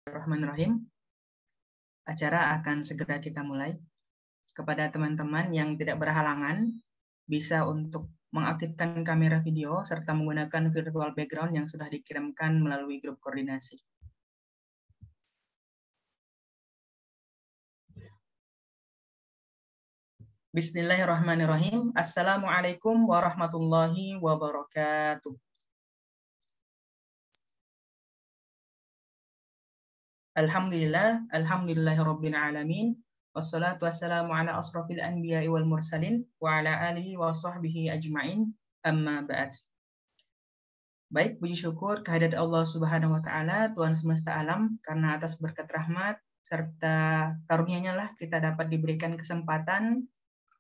Bismillahirrahmanirrahim. Acara akan segera kita mulai. Kepada teman-teman yang tidak berhalangan, bisa untuk mengaktifkan kamera video serta menggunakan virtual background yang sudah dikirimkan melalui grup koordinasi. Bismillahirrahmanirrahim. Assalamualaikum warahmatullahi wabarakatuh. Alhamdulillahirabbil alamin. Wassalatu wassalamu ala asrafil anbiya'i wal mursalin wa ala alihi wa sahbihi ajma'in. Amma ba'd. Baik, puji syukur kehadirat Allah Subhanahu wa taala, Tuhan semesta alam, karena atas berkat rahmat serta karunia-Nya lah kita dapat diberikan kesempatan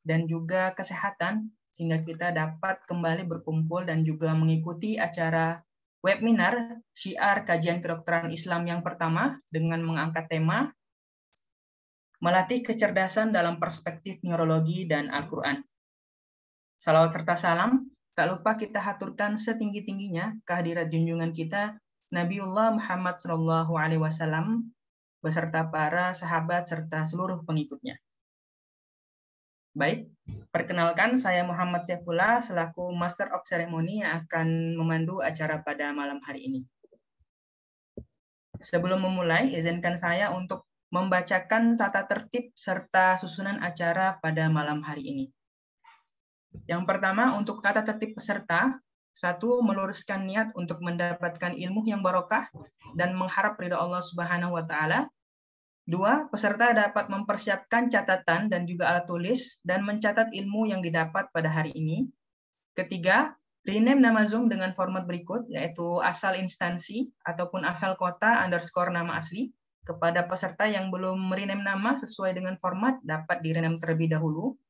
dan juga kesehatan sehingga kita dapat kembali berkumpul dan juga mengikuti acara webinar Syiar Kajian Kedokteran Islam yang pertama dengan mengangkat tema melatih kecerdasan dalam perspektif neurologi dan Al-Quran. Salawat serta salam tak lupa kita haturkan setinggi-tingginya kehadirat junjungan kita Nabiullah Muhammad SAW beserta para sahabat serta seluruh pengikutnya. Baik, perkenalkan saya Muhammad Saifullah selaku Master of Ceremony yang akan memandu acara pada malam hari ini. Sebelum memulai, izinkan saya untuk membacakan tata tertib serta susunan acara pada malam hari ini. Yang pertama, untuk tata tertib peserta, 1. Meluruskan niat untuk mendapatkan ilmu yang barokah dan mengharap ridha Allah Subhanahu wa taala. 2. Peserta dapat mempersiapkan catatan dan juga alat tulis dan mencatat ilmu yang didapat pada hari ini. 3. Rename nama Zoom dengan format berikut, yaitu asal instansi ataupun asal kota _ nama asli. Kepada peserta yang belum rename nama sesuai dengan format, dapat di-rename terlebih dahulu.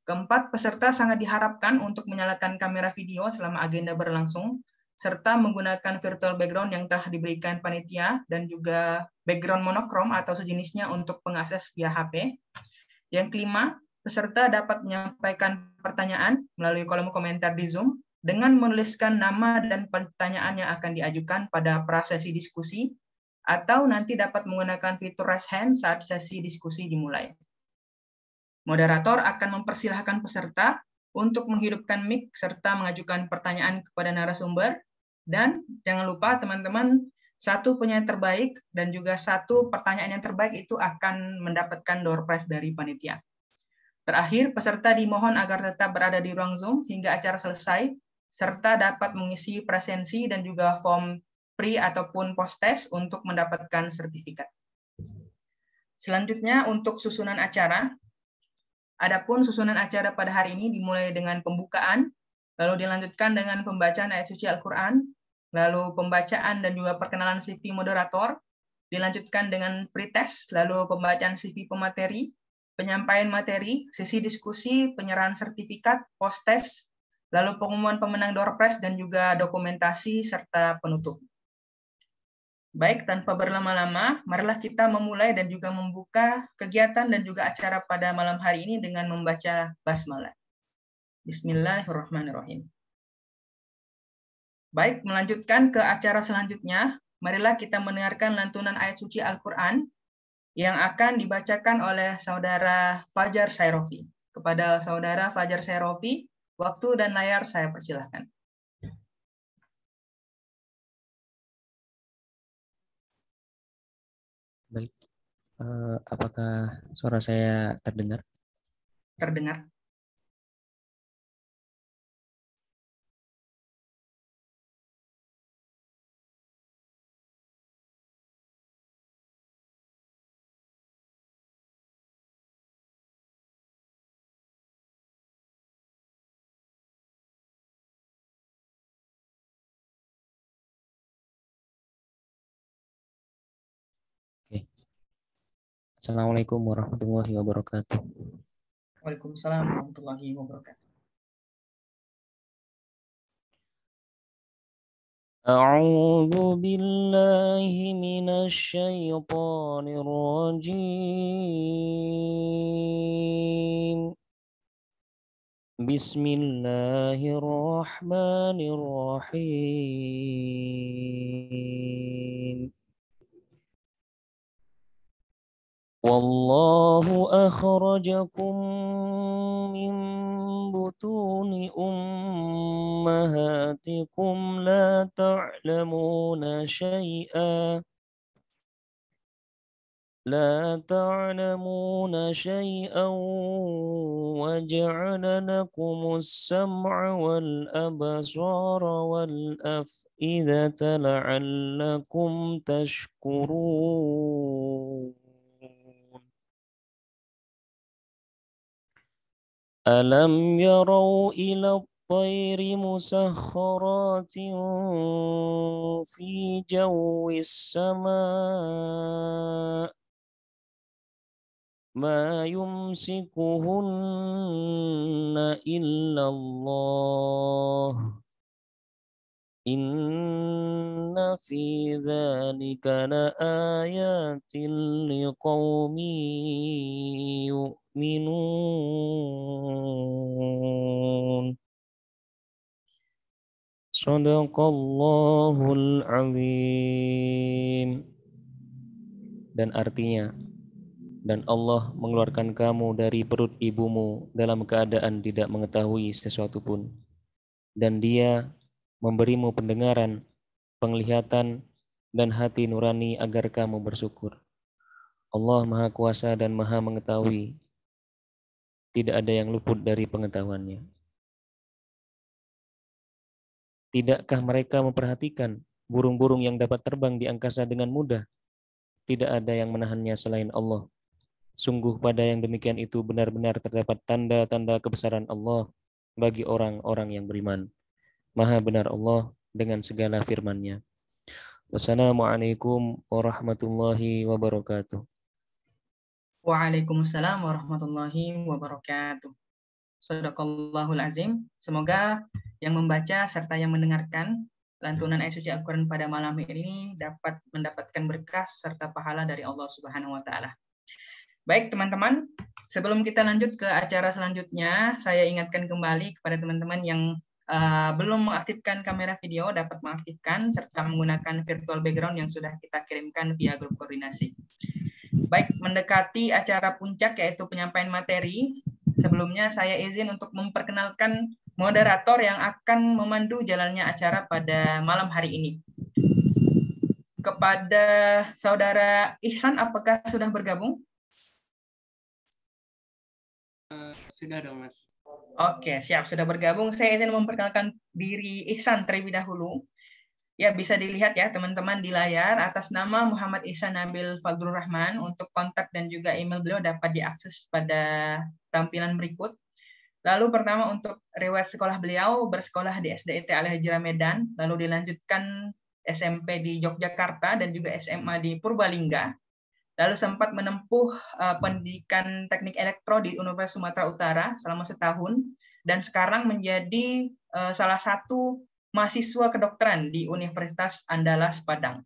4. Peserta sangat diharapkan untuk menyalakan kamera video selama agenda berlangsung, serta menggunakan virtual background yang telah diberikan panitia dan juga background monokrom atau sejenisnya untuk pengakses via HP. Yang 5, peserta dapat menyampaikan pertanyaan melalui kolom komentar di Zoom dengan menuliskan nama dan pertanyaan yang akan diajukan pada prasesi diskusi, atau nanti dapat menggunakan fitur raise hand saat sesi diskusi dimulai. Moderator akan mempersilahkan peserta untuk menghidupkan mic serta mengajukan pertanyaan kepada narasumber. Dan jangan lupa teman-teman, 1 penyanyi terbaik dan juga 1 pertanyaan yang terbaik itu akan mendapatkan door prize dari panitia. Terakhir, peserta dimohon agar tetap berada di ruang Zoom hingga acara selesai, serta dapat mengisi presensi dan juga form pre ataupun post test untuk mendapatkan sertifikat. Selanjutnya untuk susunan acara. Adapun susunan acara pada hari ini dimulai dengan pembukaan, lalu dilanjutkan dengan pembacaan ayat suci Al-Quran, lalu pembacaan dan juga perkenalan CV moderator, dilanjutkan dengan pretest, lalu pembacaan CV pemateri, penyampaian materi, sesi diskusi, penyerahan sertifikat, post test, lalu pengumuman pemenang door prize dan juga dokumentasi serta penutup. Baik, tanpa berlama-lama, marilah kita memulai dan juga membuka kegiatan dan juga acara pada malam hari ini dengan membaca basmalah. Bismillahirrahmanirrahim. Baik, melanjutkan ke acara selanjutnya, marilah kita mendengarkan lantunan ayat suci Al-Quran yang akan dibacakan oleh Saudara Fajar Sairofi. Kepada Saudara Fajar Sairofi, waktu dan layar saya persilahkan. Baik, apakah suara saya terdengar? Terdengar. Oke. Assalamualaikum warahmatullahi wabarakatuh. Waalaikumsalam warahmatullahi wabarakatuh. أعوذ بالله من الشيطان الرجيم بسم الله الرحمن الرحيم والله أخرجكم من بطون أمهاتكم لا تعلمون شيئا وجعل لكم السمع والأبصار والأفئدة لعلكم تشكرون ألم يروا إلى الطير مسخرات في جو السماء ما يمسكهن إلا الله إن في ذلك لآيات لقوم يؤمنون Sadaqallahul azim. Dan artinya, dan Allah mengeluarkan kamu dari perut ibumu dalam keadaan tidak mengetahui sesuatu pun. Dan Dia memberimu pendengaran, penglihatan, dan hati nurani agar kamu bersyukur. Allah Maha Kuasa dan Maha Mengetahui. Tidak ada yang luput dari pengetahuannya. Tidakkah mereka memperhatikan burung-burung yang dapat terbang di angkasa dengan mudah? Tidak ada yang menahannya selain Allah. Sungguh pada yang demikian itu benar-benar terdapat tanda-tanda kebesaran Allah bagi orang-orang yang beriman. Maha benar Allah dengan segala firman-Nya. Wassalamualaikum warahmatullahi wabarakatuh. Waalaikumsalam warahmatullahi wabarakatuh. Shadaqallahul azim. Semoga yang membaca serta yang mendengarkan lantunan ayat suci Al-Quran pada malam ini dapat mendapatkan berkah serta pahala dari Allah Subhanahu wa taala. Baik, teman-teman, sebelum kita lanjut ke acara selanjutnya, saya ingatkan kembali kepada teman-teman yang belum mengaktifkan kamera video dapat mengaktifkan serta menggunakan virtual background yang sudah kita kirimkan via grup koordinasi. Baik, mendekati acara puncak yaitu penyampaian materi. Sebelumnya saya izin untuk memperkenalkan moderator yang akan memandu jalannya acara pada malam hari ini. Kepada Saudara Ihsan, apakah sudah bergabung? Sudah dong, Mas. Oke, siap. Sudah bergabung. Saya izin memperkenalkan diri Ihsan terlebih dahulu. Ya, bisa dilihat ya teman-teman di layar atas nama Muhammad Ihsan Nabil Fadlur Rahman. Untuk kontak dan juga email beliau dapat diakses pada tampilan berikut. Lalu pertama untuk riwayat sekolah beliau, bersekolah di SDIT Al-Hijrah Medan, lalu dilanjutkan SMP di Yogyakarta dan juga SMA di Purbalingga. Lalu sempat menempuh pendidikan teknik elektro di Universitas Sumatera Utara selama setahun dan sekarang menjadi salah satu mahasiswa kedokteran di Universitas Andalas Padang.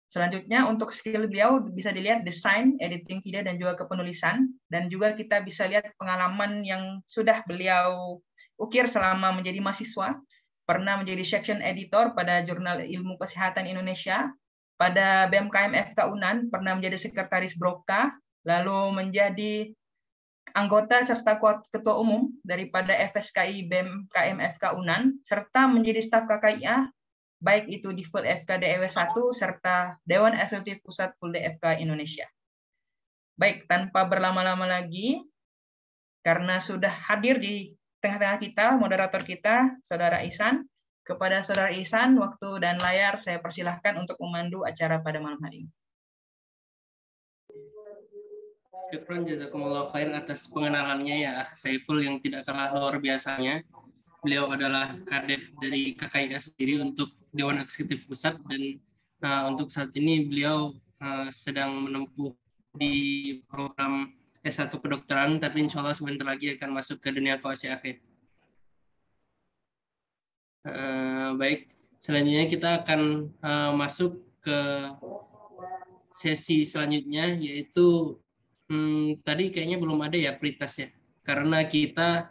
Selanjutnya untuk skill beliau bisa dilihat desain, editing video dan juga kepenulisan, dan juga kita bisa lihat pengalaman yang sudah beliau ukir selama menjadi mahasiswa. Pernah menjadi section editor pada Jurnal Ilmu Kesehatan Indonesia, pada BMKM FK Unan pernah menjadi sekretaris Broka, lalu menjadi anggota serta ketua umum daripada FSKI BMKM FK Unan, serta menjadi staf KKIA, baik itu di Full FK DEW 1 serta Dewan Eksekutif Pusat Full DFK Indonesia. Baik, tanpa berlama-lama lagi, karena sudah hadir di tengah-tengah kita, moderator kita, Saudara Ihsan, kepada Saudara Ihsan, waktu dan layar saya persilahkan untuk memandu acara pada malam hari ini. Syukran jazakumullah khair atas pengenalannya ya Akh Saiful yang tidak kalah luar biasanya. Beliau adalah kadet dari KKIA sendiri untuk Dewan Eksekutif Pusat dan untuk saat ini beliau sedang menempuh di program S1 kedokteran, tapi insya Allah sebentar lagi akan masuk ke dunia koasi akhir. Baik, selanjutnya kita akan masuk ke sesi selanjutnya, yaitu tadi kayaknya belum ada ya prioritas ya, karena kita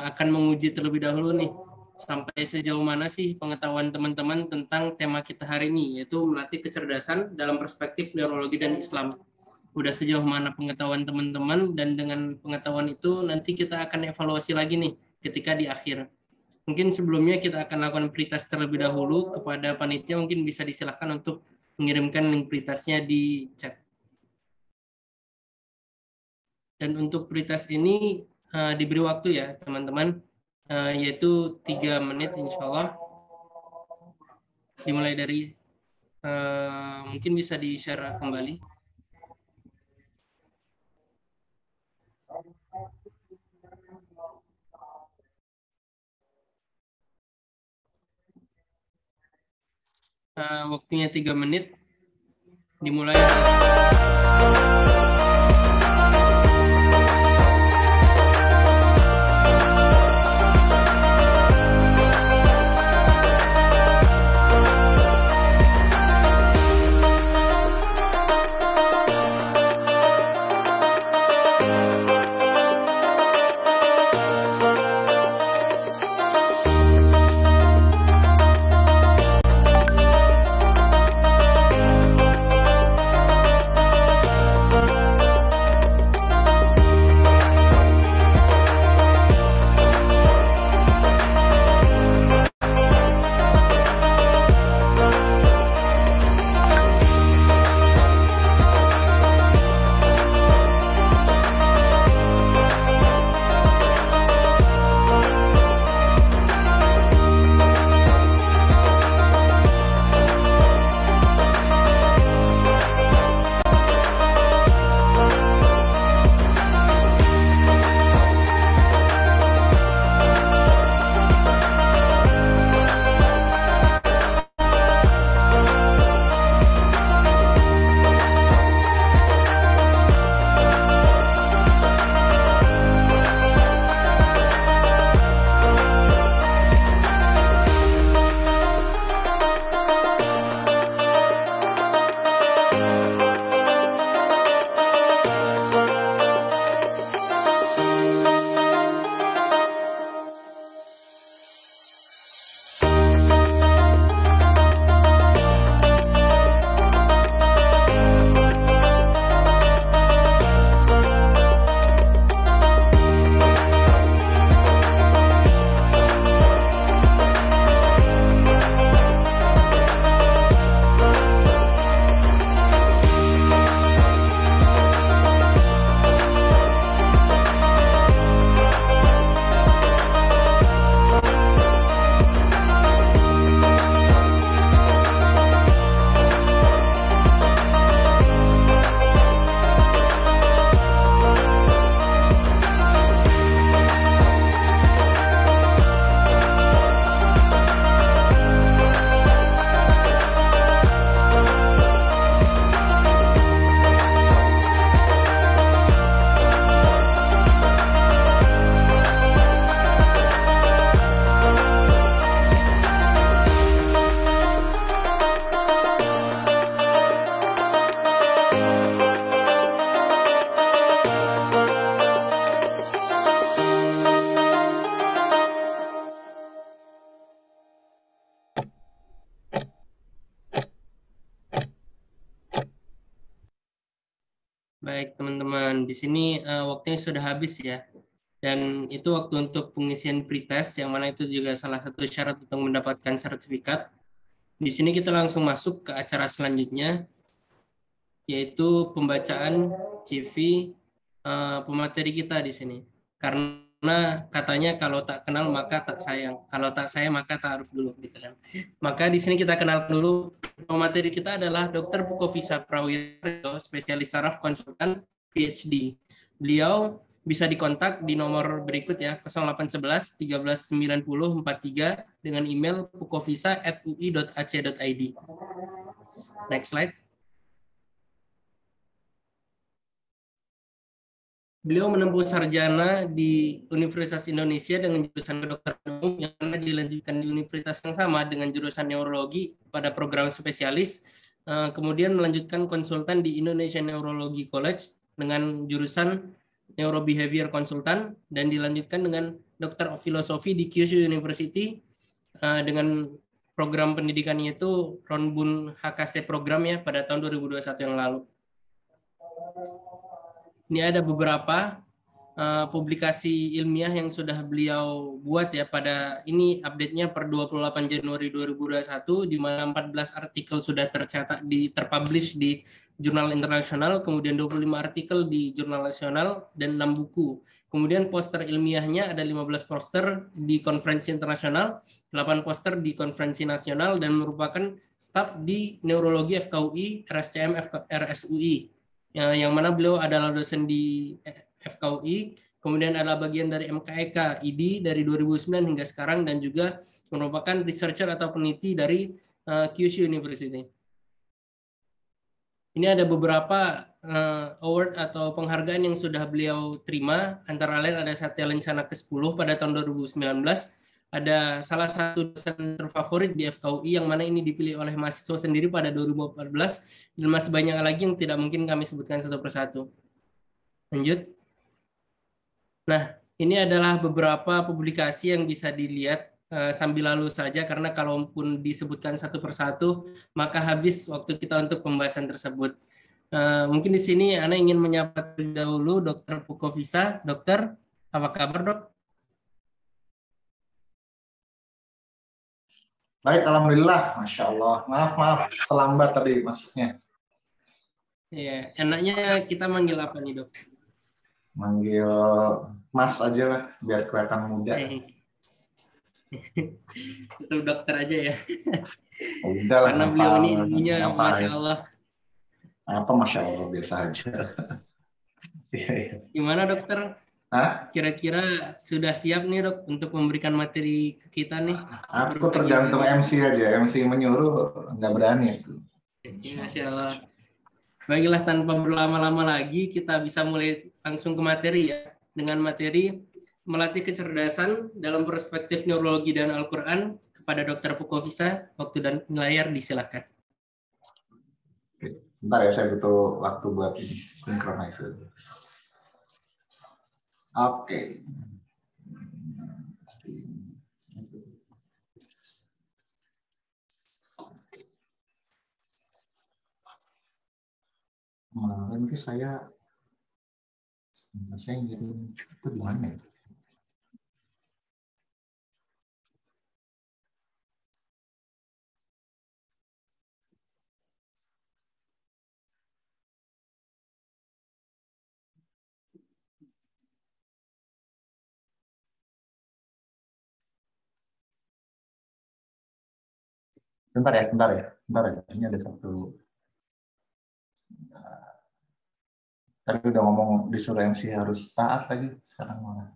akan menguji terlebih dahulu nih sampai sejauh mana sih pengetahuan teman-teman tentang tema kita hari ini, yaitu melatih kecerdasan dalam perspektif neurologi dan Islam. udah sejauh mana pengetahuan teman-teman, dan dengan pengetahuan itu nanti kita akan evaluasi lagi nih ketika di akhir. Mungkin sebelumnya kita akan lakukan pretest terlebih dahulu kepada panitia, mungkin bisa disilahkan untuk mengirimkan link pretestnya di chat. Dan untuk pretest ini diberi waktu ya teman-teman, yaitu 3 menit insya Allah. Dimulai dari, mungkin bisa di-share kembali. Waktunya 3 menit. Dimulai baik teman-teman, di sini waktunya sudah habis ya. Dan itu waktu untuk pengisian pretest, yang mana itu juga salah satu syarat untuk mendapatkan sertifikat. Di sini kita langsung masuk ke acara selanjutnya, yaitu pembacaan CV pemateri kita di sini. Karena katanya kalau tak kenal maka tak sayang, kalau tak sayang maka ta'aruf dulu, gitu kan. Maka di sini kita kenal dulu. Pemateri kita adalah Dr. Pukofisa Prawiro, spesialis saraf konsultan PhD. Beliau bisa dikontak di nomor berikut ya, 0811 1390 43 dengan email pukofisa@ui.ac.id. Next slide. Beliau menempuh sarjana di Universitas Indonesia dengan jurusan kedokteran umum, yang mana dilanjutkan di universitas yang sama dengan jurusan neurologi pada program spesialis. Kemudian melanjutkan konsultan di Indonesian Neurology College dengan jurusan Neurobehavior Consultant, dan dilanjutkan dengan Doctor of Philosophy di Kyushu University dengan program pendidikannya itu Ronbun HKC program ya pada tahun 2021 yang lalu. Ini ada beberapa publikasi ilmiah yang sudah beliau buat ya, pada ini update-nya per 28 Januari 2021, di mana 14 artikel sudah terpublish di jurnal internasional, kemudian 25 artikel di jurnal nasional, dan 6 buku. Kemudian poster ilmiahnya ada 15 poster di konferensi internasional, 8 poster di konferensi nasional, dan merupakan staf di neurologi FKUI, RSCM, RSUI, yang mana beliau adalah dosen di FKUI, kemudian adalah bagian dari MKEK ID dari 2009 hingga sekarang, dan juga merupakan researcher atau peneliti dari Kyushu University. Ini ada beberapa award atau penghargaan yang sudah beliau terima, antara lain ada Satya Lencana ke-10 pada tahun 2019, ada salah satu dosen terfavorit di FKUI yang mana ini dipilih oleh mahasiswa sendiri pada 2014, dan masih banyak lagi yang tidak mungkin kami sebutkan satu persatu. Lanjut. Nah, ini adalah beberapa publikasi yang bisa dilihat sambil lalu saja, karena kalaupun disebutkan satu persatu, maka habis waktu kita untuk pembahasan tersebut. Mungkin di sini Ana ingin menyapa dahulu Dr. Pukovisa. Dokter, apa kabar, Dok? Baik, alhamdulillah, masya Allah. Maaf, terlambat tadi masuknya. Ya, enaknya kita manggil apa nih, Dok? Manggil Mas aja lah, biar kelihatan muda. Itu dokter aja ya. Udah lah. Karena beliau ini ilmunya, masya Allah. Apa masya Allah, biasa aja. Gimana, Dokter? Kira-kira sudah siap nih, Dok, untuk memberikan materi ke kita nih? Aku tergantung MC aja. MC menyuruh nggak berani. Masya Allah. Baiklah, tanpa berlama-lama lagi, kita bisa mulai langsung ke materi ya. Dengan materi melatih kecerdasan dalam perspektif neurologi dan Al-Quran kepada Dr. Pukovisa. Waktu dan layar disilakan. Bentar ya, saya butuh waktu buat ini, synchronize. Oke. Kemarin saya ngirim itu di mana ya? Bentar ya. Ini ada satu. Tadi udah ngomong disuruh MC harus taat lagi, sekarang malah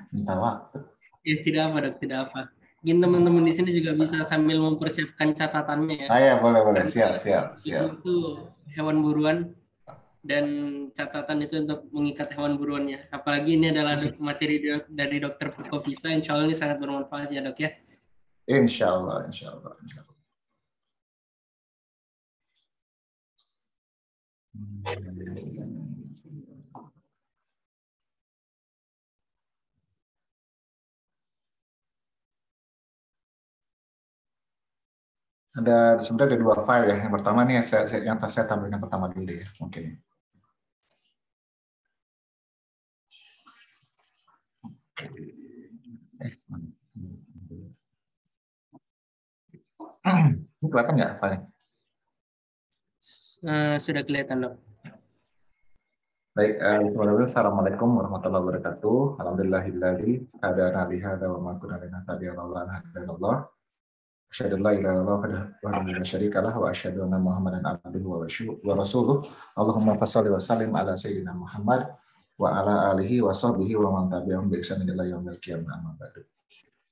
minta waktu. Ya, tidak apa, Dok, tidak apa. Mungkin teman-teman di sini juga bisa sambil mempersiapkan catatannya ya. Ya, boleh. Siap. Itu hewan buruan, dan catatan itu untuk mengikat hewan buruannya. Apalagi ini adalah materi dari Dr. Pukovisa, insya Allah ini sangat bermanfaat ya, Dok ya. Insya Allah. Sebenarnya ada dua file ya. Yang pertama nih saya tampilkan pertama dulu ya, mungkin. Ini kelihatan nggak file? Sudah kelihatan, Dok. Baik, assalamualaikum warahmatullahi wabarakatuh. Alhamdulillahilladzi hadana li hadza wa ma kunna linahtadiya laula an hadana. Asyhadu an la ilaha illallah wahdahu la syarika lah wa asyhadu anna Muhammadan abduhu wa rasuluh. Allahumma shalli wa sallim ala sayyidina Muhammad wa ala alihi wa sahbihi wa man tabi'ahum bi ihsan ila yaumil qiyamah, amma ba'du.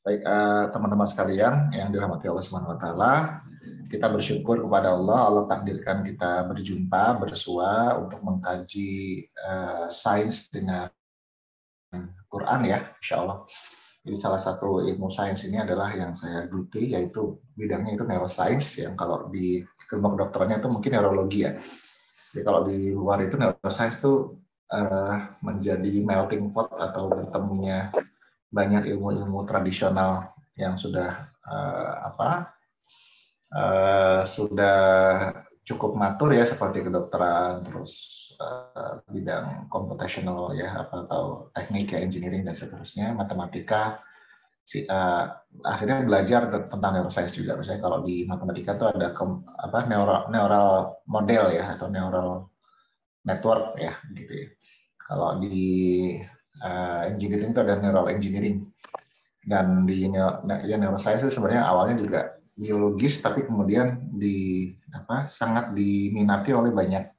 Baik, teman-teman sekalian yang dirahmati Allah Subhanahu wa taala, kita bersyukur kepada Allah takdirkan kita berjumpa bersua untuk mengkaji sains dengan Quran ya, insya Allah. Jadi salah satu ilmu sains ini adalah yang saya geluti, yaitu bidangnya itu neuroscience, yang kalau di kelompok dokternya itu mungkin neurologi ya. Jadi kalau di luar itu neuroscience itu menjadi melting pot atau bertemunya banyak ilmu-ilmu tradisional yang sudah sudah cukup matur ya, seperti kedokteran, terus bidang computational ya, atau teknik ya, engineering dan seterusnya, matematika. Akhirnya belajar tentang neuroscience juga. Misalnya kalau di matematika itu ada neural model ya, atau neural network ya, gitu ya. Kalau di engineering itu ada neural engineering. Dan di neuroscience itu sebenarnya awalnya juga biologis, tapi kemudian sangat diminati oleh banyak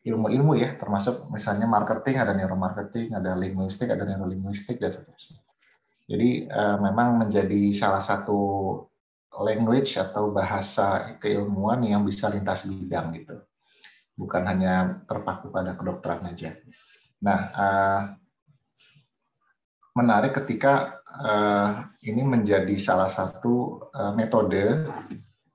ilmu-ilmu ya, termasuk misalnya marketing, ada neuromarketing, ada linguistik, ada neurolinguistik dan seterusnya. Jadi memang menjadi salah satu language atau bahasa keilmuan yang bisa lintas bidang gitu, bukan hanya terpaku pada kedokteran aja. Nah, menarik ketika ini menjadi salah satu metode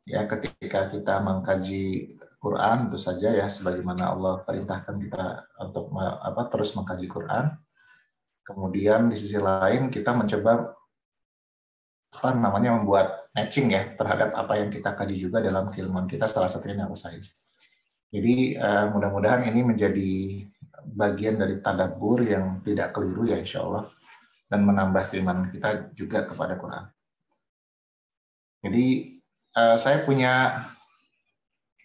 ya, ketika kita mengkaji Quran, tentu saja ya, sebagaimana Allah perintahkan kita untuk terus mengkaji Quran. Kemudian di sisi lain kita mencoba membuat matching ya terhadap apa yang kita kaji juga dalam keilmuan kita, salah satunya neuroscience. Jadi mudah-mudahan ini menjadi bagian dari tadabbur yang tidak keliru ya, insya Allah, dan menambah keimanan kita juga kepada Quran. Jadi saya punya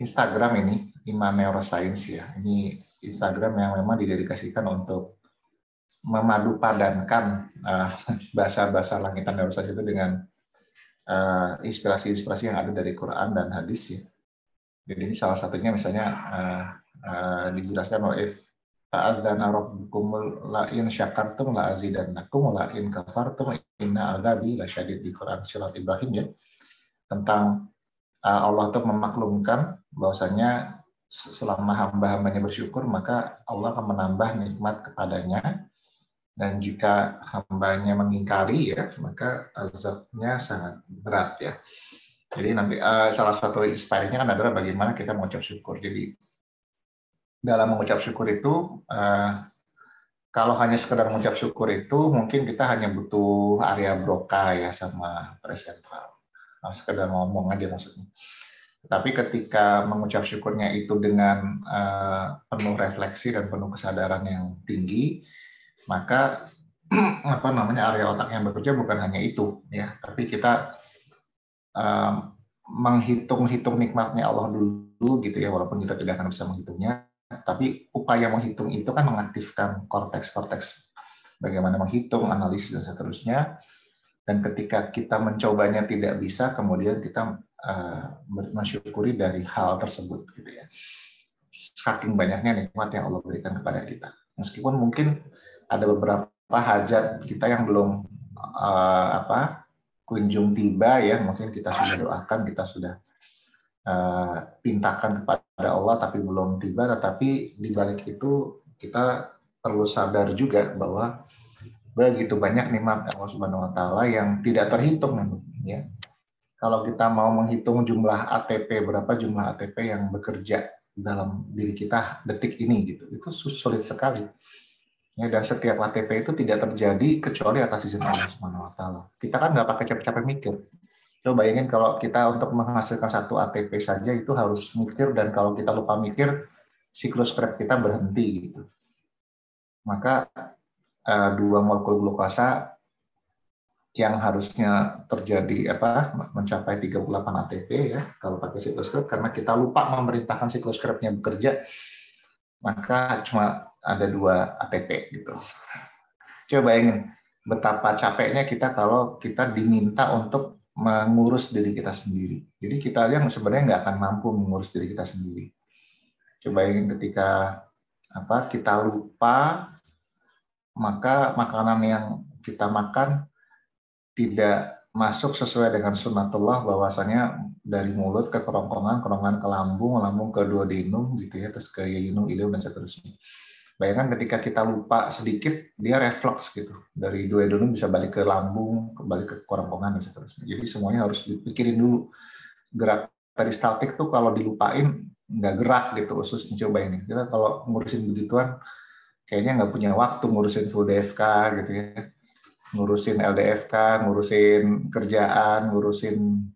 Instagram ini, Iman Neuroscience ya. Ini Instagram yang memang didedikasikan untuk memadu padankan bahasa-bahasa langitan neuroscience itu dengan inspirasi-inspirasi yang ada dari Quran dan hadis ya. Jadi ini salah satunya misalnya dijelaskan oleh ta'adzana rabbukum la in syakartum la azidannakum la in kafartum inna adzabi lasyadid, di Quran surat Ibrahim ya, tentang Allah itu memaklumkan bahwasanya selama hamba-hambanya bersyukur maka Allah akan menambah nikmat kepadanya, dan jika hambanya mengingkari ya maka azabnya sangat berat ya. Jadi nanti salah satu inspirasinya kan adalah bagaimana kita mengucap syukur. Jadi dalam mengucap syukur itu kalau hanya sekedar mengucap syukur itu mungkin kita hanya butuh area broca ya sama presentral, sekedar ngomong aja maksudnya. Tapi ketika mengucap syukurnya itu dengan penuh refleksi dan penuh kesadaran yang tinggi, maka area otak yang bekerja bukan hanya itu ya, tapi kita menghitung nikmatnya Allah dulu gitu ya, walaupun kita tidak akan bisa menghitungnya, tapi upaya menghitung itu kan mengaktifkan korteks bagaimana menghitung, analisis dan seterusnya. Dan ketika kita mencobanya tidak bisa, kemudian kita mensyukuri dari hal tersebut gitu ya. Saking banyaknya nikmat yang Allah berikan kepada kita. Meskipun mungkin ada beberapa hajat kita yang belum kunjung tiba ya, mungkin kita sudah doakan, kita sudah pintakan kepada Allah tapi belum tiba. Tetapi di balik itu kita perlu sadar juga bahwa begitu banyak nikmat Allah Subhanahu wa taala yang tidak terhitung ya. Kalau kita mau menghitung jumlah ATP, berapa jumlah ATP yang bekerja dalam diri kita detik ini gitu, itu sulit sekali. Ya, dan setiap ATP itu tidak terjadi kecuali atas izin Allah Subhanahu wa taala. Kita kan nggak pakai capek-capek mikir. Coba bayangin kalau kita untuk menghasilkan satu ATP saja itu harus mikir, dan kalau kita lupa mikir, siklus Krebs kita berhenti gitu. Maka 2 molekul glukosa yang harusnya terjadi mencapai 38 ATP ya kalau pakai siklus Krebs, karena kita lupa memerintahkan siklus Krebs-nya bekerja, maka cuma ada 2 ATP gitu. Coba bayangin betapa capeknya kita kalau kita diminta untuk mengurus diri kita sendiri. Jadi kita yang sebenarnya nggak akan mampu mengurus diri kita sendiri. Coba bayangin ketika kita lupa, maka makanan yang kita makan tidak masuk sesuai dengan sunnatullah, bahwasanya dari mulut ke kerongkongan, kerongkongan ke lambung, lambung ke duodenum gitu ya, terus ke yeyunum, ileum dan seterusnya. Bayangkan ketika kita lupa sedikit, dia refleks gitu. Dari duodenum bisa balik ke lambung, kembali ke kerongkongan dan seterusnya. Jadi semuanya harus dipikirin dulu. Gerak peristaltik tuh kalau dilupain nggak gerak gitu, ususnya. Coba ini. Kita kalau ngurusin begituan kayaknya nggak punya waktu ngurusin full DFK gitu ya. Ngurusin LDFK, ngurusin kerjaan, ngurusin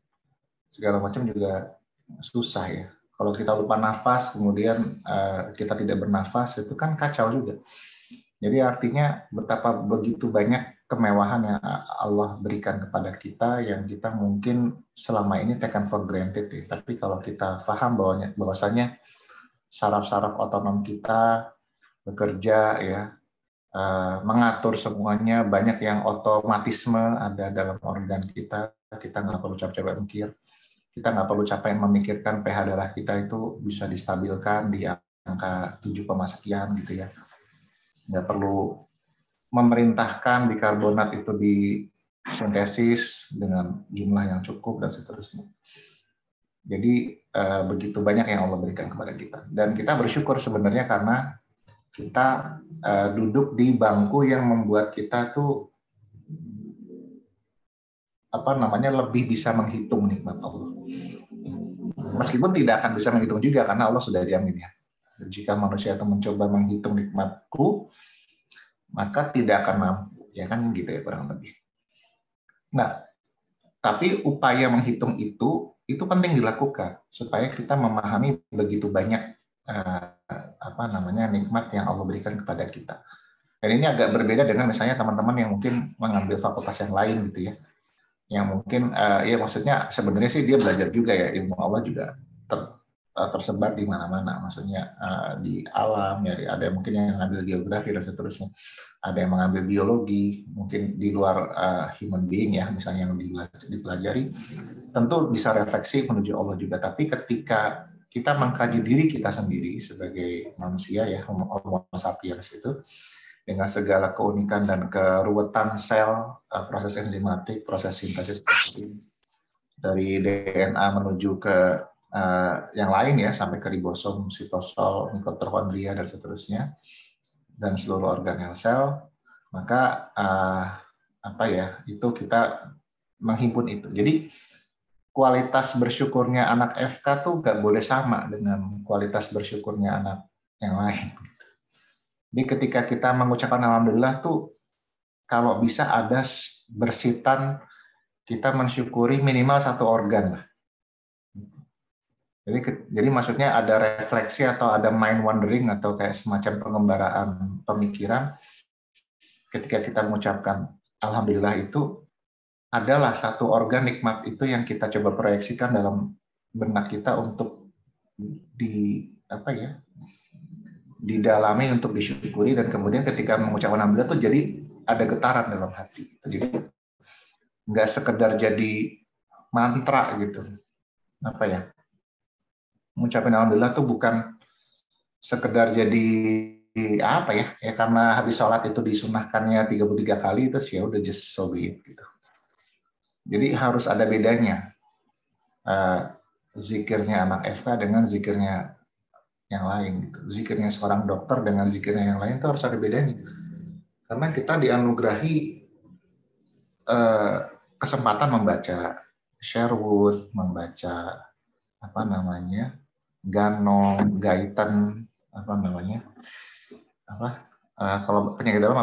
segala macam juga susah ya. Kalau kita lupa nafas, kemudian kita tidak bernafas, itu kan kacau juga. Jadi artinya betapa begitu banyak kemewahan yang Allah berikan kepada kita yang kita mungkin selama ini taken for granted. Ya. Tapi kalau kita paham bahwasanya saraf-saraf otonom kita bekerja, ya, mengatur semuanya, banyak yang otomatisme ada dalam organ kita nggak perlu capek-capek mikir. Kita nggak perlu capek memikirkan pH darah kita itu bisa distabilkan di angka 7, sekian gitu ya. Nggak perlu memerintahkan bikarbonat itu disintesis dengan jumlah yang cukup dan seterusnya. Jadi begitu banyak yang Allah berikan kepada kita. Dan kita bersyukur sebenarnya karena kita duduk di bangku yang membuat kita tuh lebih bisa menghitung nikmat Allah. Meskipun tidak akan bisa menghitung juga karena Allah sudah jamin ya. Jika manusia itu mencoba menghitung nikmatku, maka tidak akan mampu, ya kan gitu ya kurang lebih. Nah, tapi upaya menghitung itu penting dilakukan supaya kita memahami begitu banyak nikmat yang Allah berikan kepada kita. Dan ini agak berbeda dengan misalnya teman-teman yang mungkin mengambil fakultas yang lain gitu ya. Yang mungkin ya maksudnya sebenarnya sih dia belajar juga ya, ilmu Allah juga tersebar di mana-mana, maksudnya di alam ya, ada mungkin yang mengambil geografi dan seterusnya, ada yang mengambil biologi, mungkin di luar human being ya, misalnya yang dipelajari, tentu bisa refleksi menuju Allah juga. Tapi ketika kita mengkaji diri kita sendiri sebagai manusia ya, Homo sapiens itu, dengan segala keunikan dan keruwetan sel, proses enzimatik, proses sintesis protein, dari DNA menuju ke yang lain ya, sampai ke ribosom, sitosol, mitokondria dan seterusnya, dan seluruh organel sel, maka itu kita menghimpun itu. Jadi kualitas bersyukurnya anak FK tuh nggak boleh sama dengan kualitas bersyukurnya anak yang lain. Jadi ketika kita mengucapkan alhamdulillah tuh kalau bisa ada bersitan kita mensyukuri minimal satu organ lah. Jadi maksudnya ada refleksi atau ada mind wandering atau kayak semacam pengembaraan pemikiran ketika kita mengucapkan alhamdulillah itu adalah satu organ nikmat itu yang kita coba proyeksikan dalam benak kita untuk didalami untuk disyukuri, dan kemudian ketika mengucapkan alhamdulillah tuh jadi ada getaran dalam hati. Jadi nggak sekedar jadi mantra gitu. Mengucapkan alhamdulillah tuh bukan sekedar jadi karena habis sholat itu disunahkannya 33 kali terus ya udah just so be it gitu. Jadi harus ada bedanya zikirnya anak FK dengan zikirnya yang lain gitu. Zikirnya seorang dokter dengan zikirnya yang lain itu harus ada bedanya. Karena kita dianugerahi kesempatan membaca Sherwood, membaca Ganong, Gaitan, kalau penyakit dalam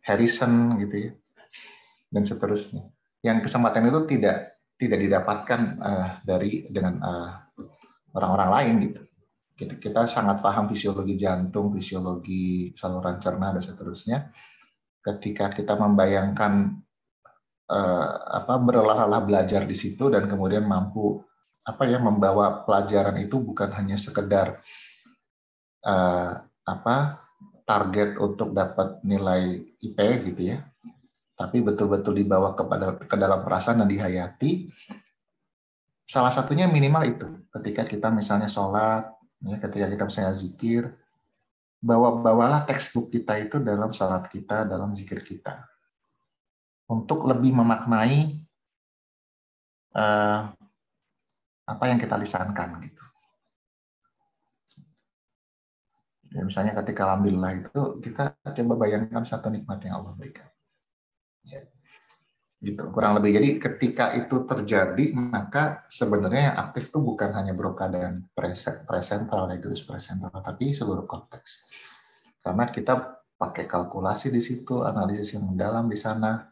Harrison gitu ya, dan seterusnya. Yang kesempatan itu tidak didapatkan dengan orang-orang lain gitu. Kita sangat paham fisiologi jantung, fisiologi saluran cerna dan seterusnya. Ketika kita membayangkan berlelah-lelah belajar di situ dan kemudian mampu membawa pelajaran itu bukan hanya sekedar target untuk dapat nilai IP gitu ya, tapi betul-betul dibawa ke dalam perasaan dan dihayati. Salah satunya minimal itu ketika kita misalnya sholat ya, ketika kita misalnya zikir, bawalah textbook kita itu dalam salat kita, dalam zikir kita, untuk lebih memaknai apa yang kita lisankan gitu. Ya, misalnya ketika alhamdulillah itu kita coba bayangkan satu nikmat yang Allah berikan. Ya. Gitu, kurang lebih. Jadi ketika itu terjadi, maka sebenarnya yang aktif itu bukan hanya broca dan presentral, negerius presentral, tapi seluruh konteks. Karena kita pakai kalkulasi di situ, analisis yang mendalam di sana,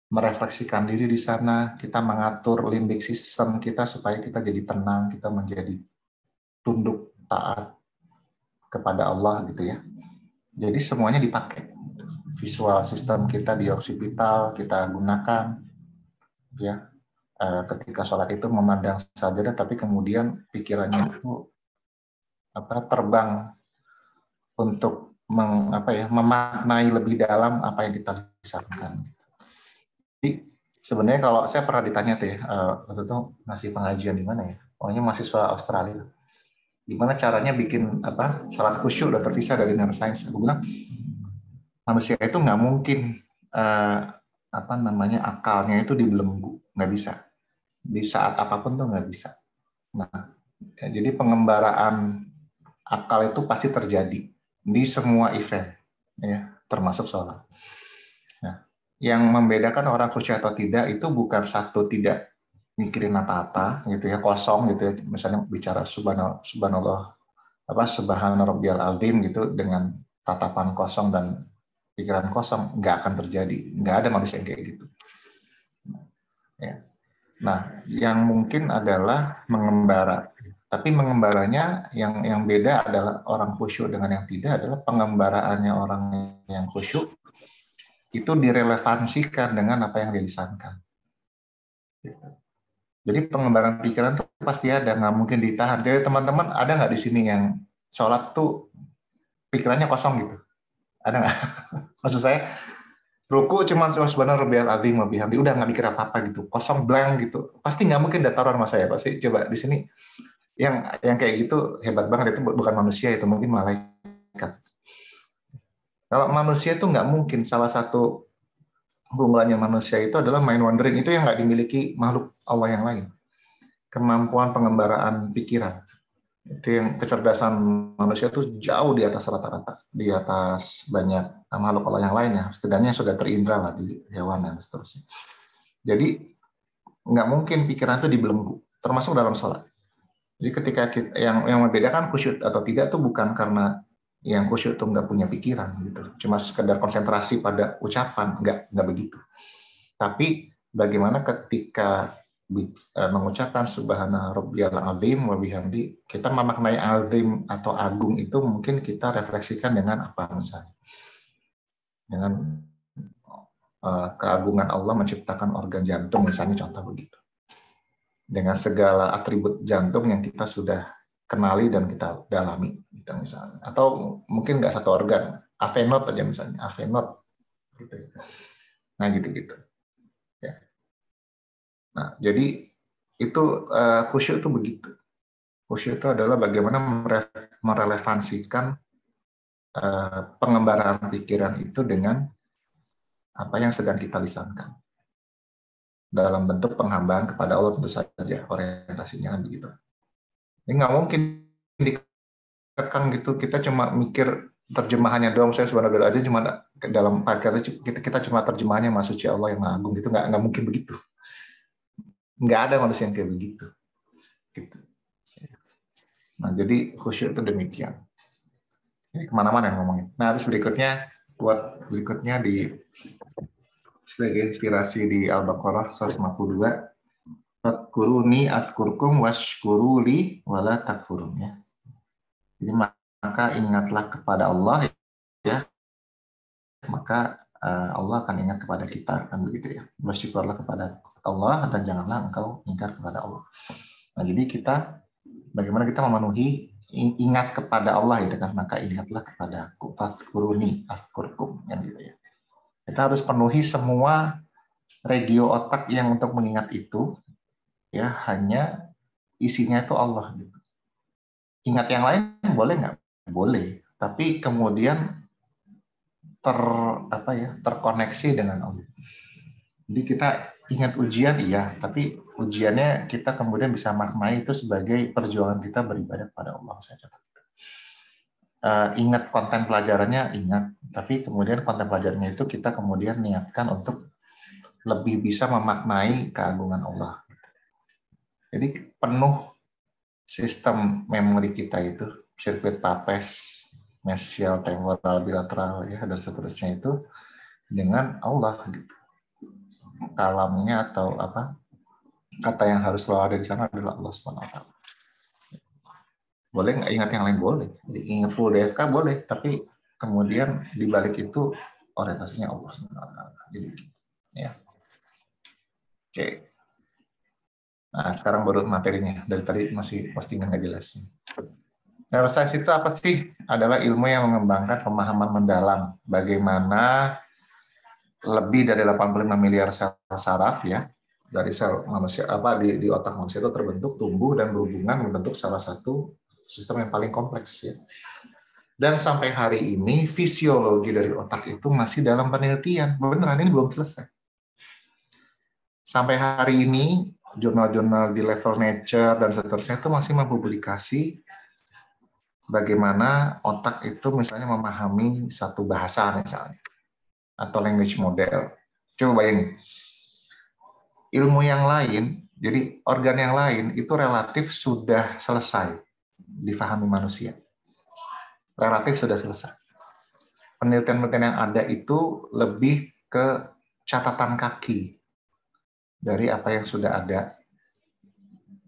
merefleksikan diri di sana, kita mengatur limbic system kita supaya kita jadi tenang, kita menjadi tunduk taat kepada Allah gitu ya. Jadi semuanya dipakai. Visual sistem kita di oksipital kita gunakan ya. Ketika sholat itu memandang sajadah, tapi kemudian pikirannya itu terbang untuk memaknai lebih dalam apa yang kita lisankan. Jadi sebenarnya kalau saya pernah ditanya tuh ya, waktu itu ngasih pengajian di mana ya, pokoknya mahasiswa Australia, gimana caranya bikin sholat khusyuk dan terpisah dari neuroscience. Aku bilang manusia itu nggak mungkin akalnya itu dibelenggu, nggak bisa. Di saat apapun tuh nggak bisa. Nah, jadi pengembaraan akal itu pasti terjadi di semua event, ya, termasuk sholat. Nah, yang membedakan orang khusyuk atau tidak itu bukan satu tidak mikirin apa-apa, gitu ya, kosong gitu ya. Misalnya bicara subhanallah, subhana rabbiyal azim gitu dengan tatapan kosong dan pikiran kosong, nggak akan terjadi, nggak ada manusia yang kayak gitu. Ya. Nah, yang mungkin adalah mengembara. Tapi mengembaranya yang beda adalah orang khusyuk dengan yang tidak adalah pengembaraannya orang yang khusyuk itu direlevansikan dengan apa yang dilisankan. Jadi pengembaraan pikiran itu pasti ada, nggak mungkin ditahan. Jadi teman-teman ada nggak di sini yang sholat tuh pikirannya kosong gitu? Ada nggak? Maksud saya ruku cuma subhanallah rabbiyal azim wa bihamdi, udah nggak mikir apa-apa gitu, kosong blank gitu. Pasti nggak mungkin dataran sama saya. Pasti coba di sini yang kayak gitu hebat banget, itu bukan manusia, itu mungkin malaikat. Kalau manusia itu nggak mungkin. Salah satu keunggulannya manusia itu adalah mind wandering, itu yang nggak dimiliki makhluk Allah yang lain. Kemampuan pengembaraan pikiran. Itu yang kecerdasan manusia itu jauh di atas rata-rata, di atas banyak makhluk Allah yang lainnya, setidaknya sudah terindra lah di hewan dan seterusnya. Jadi nggak mungkin pikiran itu dibelenggu, termasuk dalam sholat. Jadi ketika yang membedakan khusyuk atau tidak itu bukan karena yang khusyuk itu nggak punya pikiran gitu, cuma sekedar konsentrasi pada ucapan, nggak begitu. Tapi bagaimana ketika mengucapkan subhana rabbiyal azim wa bihamdi, kita memaknai azim atau agung itu mungkin kita refleksikan dengan apa misalnya? Dengan keagungan Allah menciptakan organ jantung misalnya, contoh begitu. Dengan segala atribut jantung yang kita sudah kenali dan kita dalami gitu misalnya. Atau mungkin nggak satu organ, avenot aja misalnya, avenot gitu. Nah, gitu-gitu. Ya. Nah, jadi itu khusyuk itu begitu. Khusyuk itu adalah bagaimana merelevansikan pengembaraan pikiran itu dengan apa yang sedang kita lisankan. Dalam bentuk penghambaan kepada Allah tentu saja, orientasinya kan begitu. Ini nggak mungkin dikekang gitu, kita cuma mikir terjemahannya doang, saya sebenarnya aja cuma dalam paket kita cuma terjemahannya Maha Suci Allah yang Maha Agung, gitu nggak mungkin begitu. Nggak ada manusia yang kayak begitu. Gitu. Nah, jadi khusyuk itu demikian. Ini kemana-mana yang ngomongin. Nah, terus berikutnya di sebagai inspirasi di Al-Baqarah 152, Fadkuruni azkurkum washkuruli wala takfurun, ya. Jadi maka ingatlah kepada Allah, ya. Maka Allah akan ingat kepada kita, kan begitu ya. Bersyukurlah kepada Allah dan janganlah engkau ingkar kepada Allah. Nah, jadi bagaimana kita memenuhi ingat kepada Allah, ya, kan? Maka ingatlah kepada aku, fadkuruni azkurkum, kan gitu ya. Kita harus penuhi semua regio otak yang untuk mengingat itu, ya, hanya isinya itu Allah gitu. Ingat yang lain boleh nggak? Boleh, tapi kemudian terkoneksi dengan Allah. Jadi kita ingat ujian, iya, tapi ujiannya kita kemudian bisa maknai itu sebagai perjuangan kita beribadah kepada Allah saja. Ingat konten pelajarannya, ingat, tapi kemudian konten pelajarannya itu kita kemudian niatkan untuk lebih bisa memaknai keagungan Allah. Jadi penuh sistem memori kita itu, sirkuit Papez, mesial, temporal, bilateral, ya, dan seterusnya itu dengan Allah gitu. Kalamnya atau kata yang harus selalu ada di sana adalah Allah SWT. Boleh nggak ingat yang lain? Boleh. Jadi ingat full DFK boleh, tapi kemudian di balik itu orientasinya Allah SWT. Jadi ya. Oke. Nah, sekarang baru materinya. Dari tadi masih postingan nggak jelas. Neuroscience itu apa sih? Adalah ilmu yang mengembangkan pemahaman mendalam bagaimana lebih dari 85 miliar sel saraf ya dari sel manusia di otak manusia itu terbentuk, tumbuh dan berhubungan membentuk salah satu sistem yang paling kompleks ya. Dan sampai hari ini fisiologi dari otak itu masih dalam penelitian. Beneran ini belum selesai. Sampai hari ini jurnal-jurnal di level Nature dan seterusnya itu masih mempublikasi bagaimana otak itu misalnya memahami satu bahasa misalnya atau language model. Coba bayangin. Ilmu yang lain, jadi organ yang lain itu relatif sudah selesai difahami manusia. Relatif sudah selesai. Penelitian-penelitian yang ada itu lebih ke catatan kaki dari apa yang sudah ada.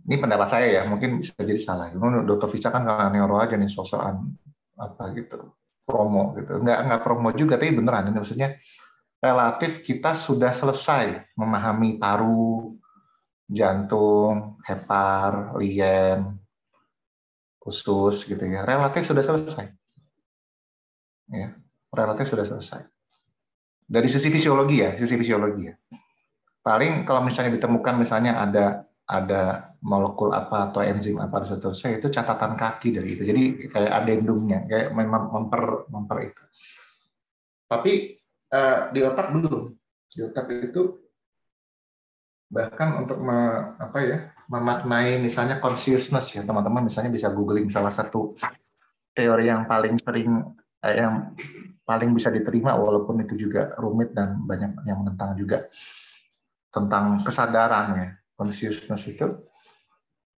Ini pendapat saya ya, mungkin bisa jadi salah. Dr. Fica kan karena neuro aja nih sosokan apa gitu, promo gitu. Enggak promo juga, tapi beneran. Ini maksudnya relatif kita sudah selesai memahami paru, jantung, hepar, lien, usus gitu ya. Relatif sudah selesai. Ya, relatif sudah selesai. Dari sisi fisiologi ya. Paling kalau misalnya ditemukan misalnya ada molekul apa atau enzim apa seterusnya itu catatan kaki dari itu. Jadi kayak adendumnya, kayak memang memper itu. Tapi di otak belum. Di otak itu bahkan untuk memaknai misalnya consciousness ya teman-teman misalnya bisa googling salah satu teori yang paling sering yang paling bisa diterima walaupun itu juga rumit dan banyak yang menentang juga tentang kesadaran ya consciousness itu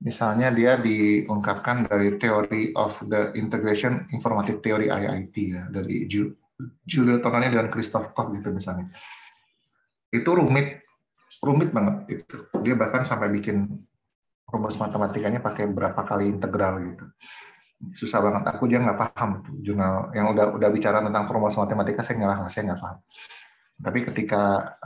misalnya dia diungkapkan dari Theory of the Integration Informative Theory IIT ya dari Giulio Tononi dan Christoph Koch gitu misalnya itu rumit banget itu dia bahkan sampai bikin rumus matematikanya pakai berapa kali integral gitu susah banget aku dia nggak paham tuh jurnal yang udah bicara tentang rumus matematika saya nggak paham tapi ketika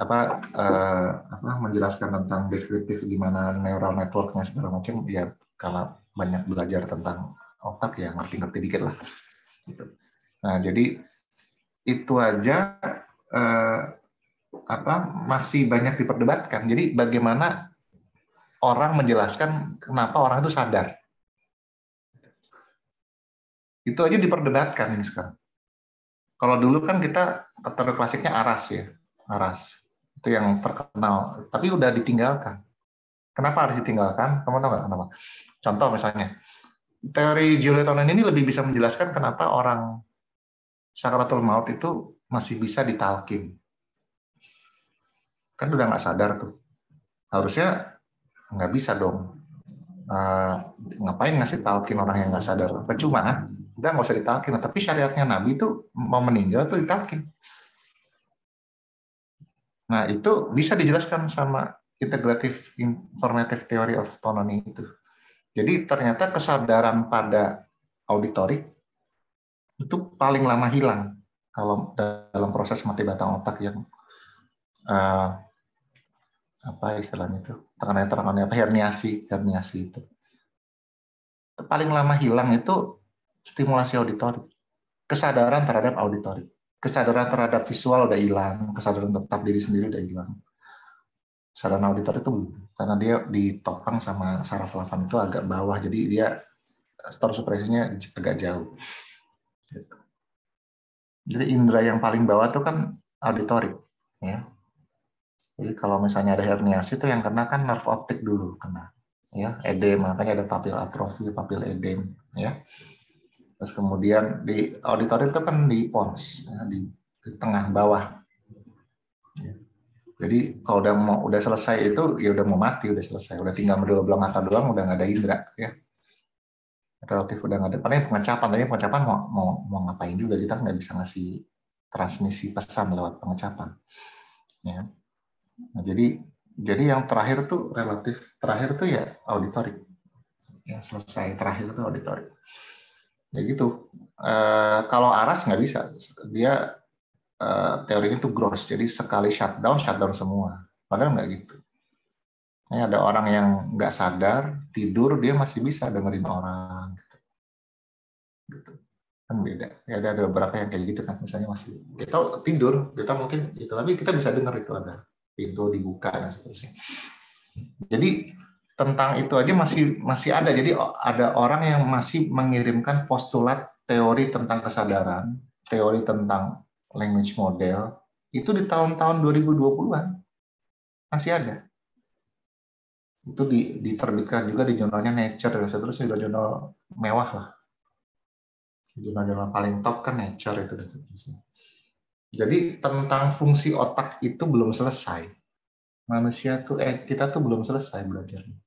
menjelaskan tentang deskriptif gimana neural networknya segala macam ya karena banyak belajar tentang otak ya ngerti dikit lah gitu. Nah jadi itu aja masih banyak diperdebatkan. Jadi bagaimana orang menjelaskan kenapa orang itu sadar. Itu aja diperdebatkan ini sekarang. Kalau dulu kan kita teori klasiknya Aras ya. Aras. Itu yang terkenal. Tapi udah ditinggalkan. Kenapa harus ditinggalkan? Kamu tahu nggak kenapa? Contoh misalnya. Teori Giulio Tononi ini lebih bisa menjelaskan kenapa orang sakaratul maut itu masih bisa ditalkin. Kan udah nggak sadar tuh. Harusnya nggak bisa dong. Ngapain ngasih talkin orang yang nggak sadar? Percuma kan? Udah nggak usah ditalkin. Tapi syariatnya Nabi itu mau meninggal tuh ditalkin. Nah itu bisa dijelaskan sama integrative informative theory of Tononi itu. Jadi ternyata kesadaran pada auditorik itu paling lama hilang kalau dalam proses mati batang otak yang apa istilahnya itu tekanannya herniasi itu paling lama hilang itu stimulasi auditorik kesadaran terhadap auditorik kesadaran terhadap visual udah hilang kesadaran tetap diri sendiri udah hilang kesadaran auditorik itu karena dia ditopang sama saraf lafan itu agak bawah jadi dia store supresinya agak jauh jadi indera yang paling bawah itu kan auditorik ya. Jadi kalau misalnya ada herniasi itu yang kena kan nerve optik dulu kena, ya edem makanya ada papil atrofi, papil edem, ya. Terus kemudian di auditorik itu kan di pons, ya, di tengah bawah. Ya. Jadi kalau udah selesai itu ya udah mau mati udah selesai, udah tinggal belang mata doang udah nggak ada indera, ya. Relatif udah nggak ada. Paling pengecapan mau ngapain juga kita nggak bisa ngasih transmisi pesan lewat pengecapan, ya. Nah, jadi yang terakhir tuh relatif terakhir tuh ya auditorik. Yang selesai terakhir tuh auditorik. Ya gitu. Kalau Aras nggak bisa, dia teorinya tuh gross, jadi sekali shutdown semua. Padahal nggak gitu. Ini ada orang yang nggak sadar, tidur dia masih bisa dengerin orang. Gitu. Kan beda. Ya ada beberapa yang kayak gitu kan, misalnya masih kita tidur, kita mungkin itu, tapi kita bisa dengar itu ada pintu dibuka dan seterusnya. Jadi tentang itu aja masih ada. Jadi ada orang yang masih mengirimkan postulat teori tentang kesadaran, teori tentang language model itu di tahun-tahun 2020-an masih ada. Itu diterbitkan juga di jurnalnya Nature dan seterusnya, jurnal mewah lah. Jurnal-jurnal paling top kan Nature itu dan seterusnya. Jadi tentang fungsi otak itu belum selesai. Manusia tuh kita tuh belum selesai belajarnya.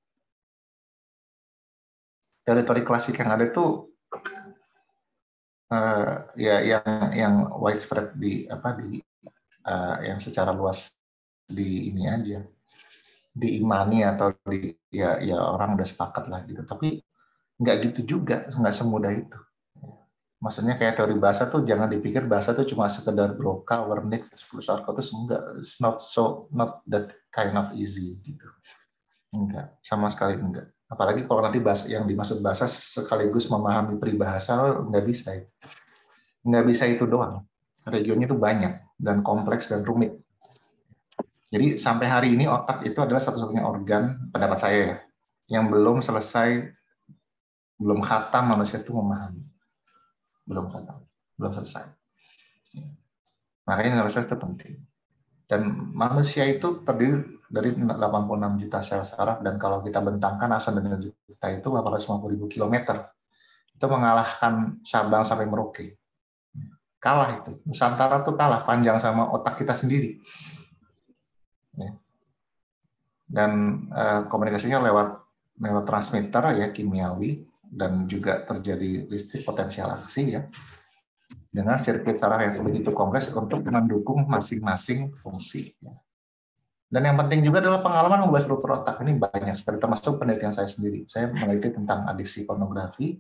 Teori-teori klasik yang ada tuh ya yang widespread yang secara luas di ini aja, diimani atau ya orang udah sepakat lah gitu. Tapi nggak gitu juga, nggak semudah itu. Maksudnya kayak teori bahasa tuh jangan dipikir bahasa tuh cuma sekedar broca, wernicke, plus arkotus, enggak. It's not that kind of easy gitu. Enggak, sama sekali enggak. Apalagi kalau nanti bahasa yang dimaksud bahasa sekaligus memahami peribahasa, nggak bisa. Nggak bisa itu doang. Regionnya itu banyak dan kompleks dan rumit. Jadi sampai hari ini otak itu adalah satu-satunya organ, pendapat saya ya, yang belum selesai, belum khatam manusia itu memahami. Belum khatam, belum selesai. Makanya neuroscience itu penting. Dan manusia itu terdiri dari 86 juta sel saraf, dan kalau kita bentangkan asal dan juta itu 850.000 kilometer. Itu mengalahkan Sabang sampai Merauke. Kalah itu. Nusantara tuh kalah panjang sama otak kita sendiri. Ya. Dan komunikasinya lewat transmitter ya, kimiawi, dan juga terjadi listrik potensial aksi ya, dengan sirkuit saraf yang begitu kompleks untuk mendukung masing-masing fungsi. Ya. Dan yang penting juga adalah pengalaman membuat struktur otak ini banyak sekali, termasuk penelitian saya sendiri. Saya meneliti tentang adiksi pornografi,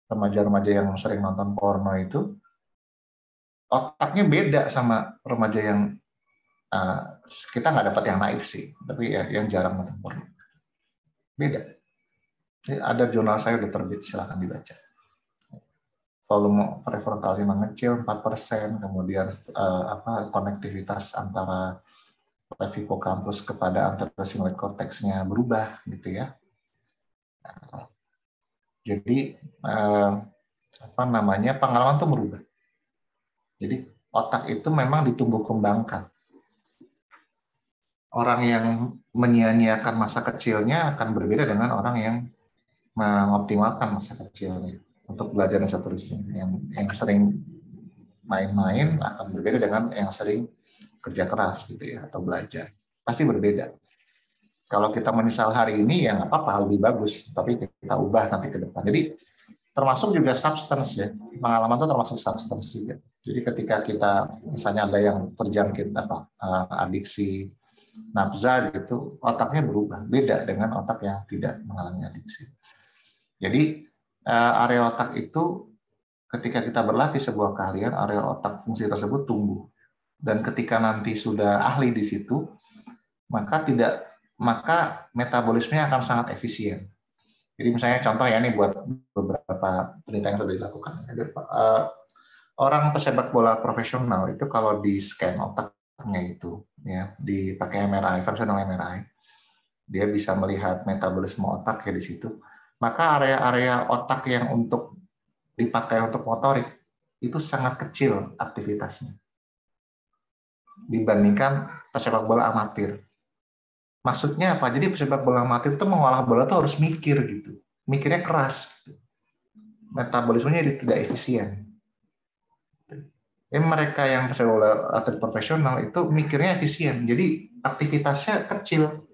remaja-remaja yang sering nonton porno itu, otaknya beda sama remaja yang kita nggak dapat yang naif sih, tapi ya, yang jarang nonton porno. Beda. Ada jurnal saya udah terbit, silahkan dibaca. Volume prefrontalnya mengecil 4%, kemudian konektivitas antara hipokampus kepada anterocingulate cortex-nya berubah gitu ya. Jadi pengalaman itu merubah. Jadi otak itu memang ditumbuh kembangkan. Orang yang menyia-nyiakan masa kecilnya akan berbeda dengan orang yang mengoptimalkan masa kecilnya untuk belajar dan seterusnya. Yang sering main-main akan berbeda dengan yang sering kerja keras gitu ya, atau belajar. Pasti berbeda. Kalau kita menyesal hari ini ya nggak apa-apa, lebih bagus, tapi kita ubah nanti ke depan. Jadi termasuk juga substance ya, pengalaman itu termasuk substance juga. Jadi ketika kita misalnya ada yang terjangkit adiksi nafza gitu, otaknya berubah, beda dengan otak yang tidak mengalami adiksi. Jadi area otak itu ketika kita berlatih sebuah keahlian, area otak fungsi tersebut tumbuh. Dan ketika nanti sudah ahli di situ, maka metabolismenya akan sangat efisien. Jadi misalnya contoh ya, ini buat beberapa penelitian yang sudah dilakukan. Orang pesepak bola profesional itu kalau di scan otaknya itu, ya dipakai MRI, functional MRI, dia bisa melihat metabolisme otak ya di situ. Maka area-area otak yang dipakai untuk motorik itu sangat kecil aktivitasnya dibandingkan pesepak bola amatir. Maksudnya apa? Jadi pesepak bola amatir itu mengolah bola tuh harus mikir gitu. Mikirnya keras. Metabolismenya tidak efisien. Mereka yang pesepak bola atlet profesional itu mikirnya efisien. Jadi aktivitasnya kecil.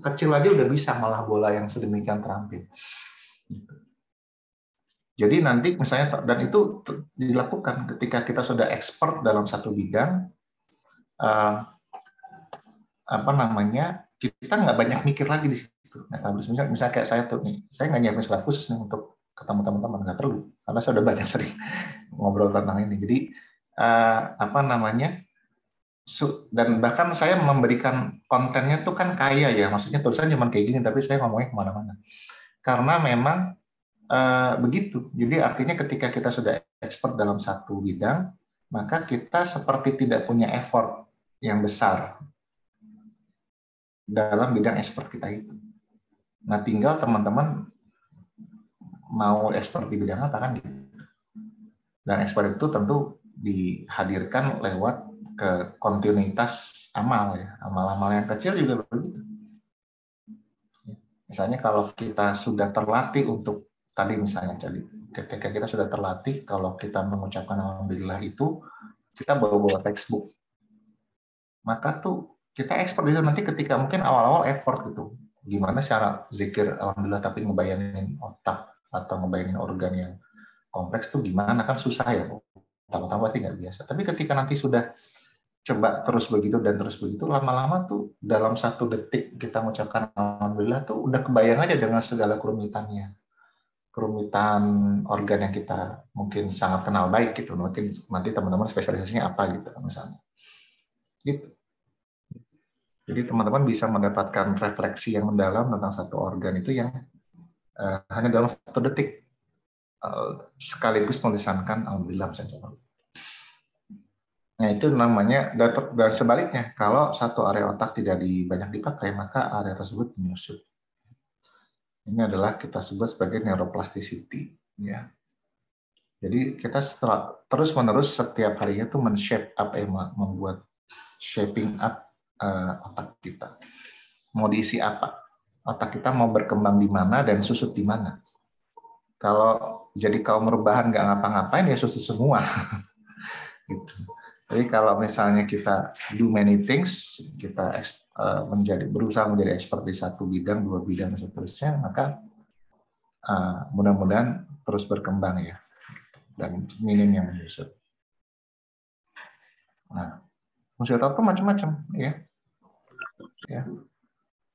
Kecil aja udah bisa malah bola yang sedemikian terampil. Jadi nanti misalnya, dan itu dilakukan ketika kita sudah expert dalam satu bidang, kita nggak banyak mikir lagi di situ. Misalnya kayak saya tuh nih, saya nggak nyiapin slide khusus nih untuk ketemu teman-teman, nggak perlu, karena saya udah banyak sering ngobrol tentang ini. Jadi dan bahkan saya memberikan kontennya tuh kan kaya ya, maksudnya tulisan cuma kayak gini, tapi saya ngomongnya kemana-mana. Karena memang begitu. Jadi artinya ketika kita sudah expert dalam satu bidang, maka kita seperti tidak punya effort yang besar dalam bidang expert kita itu. Nah, tinggal teman-teman mau expert di bidang apa kan gitu. Dan expert itu tentu dihadirkan lewat ke kontinuitas amal ya. Amal-amal yang kecil juga begitu. Misalnya kalau kita sudah terlatih untuk ketika kita sudah terlatih kalau kita mengucapkan alhamdulillah itu kita bawa textbook. Maka tuh kita expert bisa nanti ketika mungkin awal-awal effort gitu. Gimana cara zikir alhamdulillah tapi ngebayangin otak atau ngebayangin organ yang kompleks tuh gimana, kan susah ya. Pertama-tama pasti nggak biasa. Tapi ketika nanti sudah coba terus begitu dan terus begitu, lama-lama tuh dalam 1 detik kita mengucapkan alhamdulillah tuh udah kebayang aja dengan segala kerumitannya. Kerumitan organ yang kita mungkin sangat kenal baik gitu. Mungkin nanti teman-teman spesialisasinya apa gitu misalnya. Gitu. Jadi teman-teman bisa mendapatkan refleksi yang mendalam tentang satu organ itu yang hanya dalam 1 detik sekaligus melisankan alhamdulillah misalnya. Nah itu namanya, dan sebaliknya kalau satu area otak tidak banyak dipakai maka area tersebut menyusut. Ini adalah kita sebut sebagai neuroplasticity ya. Jadi kita terus-menerus setiap harinya tuh men-shape up, membuat shaping up otak kita. Mau diisi apa? Otak kita mau berkembang di mana dan susut di mana. Kalau jadi kaum rebahan nggak ngapa-ngapain ya susut semua. Gitu. Jadi kalau misalnya kita do many things, kita berusaha menjadi expert di 1 bidang, 2 bidang, dan seterusnya, maka mudah-mudahan terus berkembang ya, dan minim yang menyusut. Nah, fungsi otak itu macam-macam ya.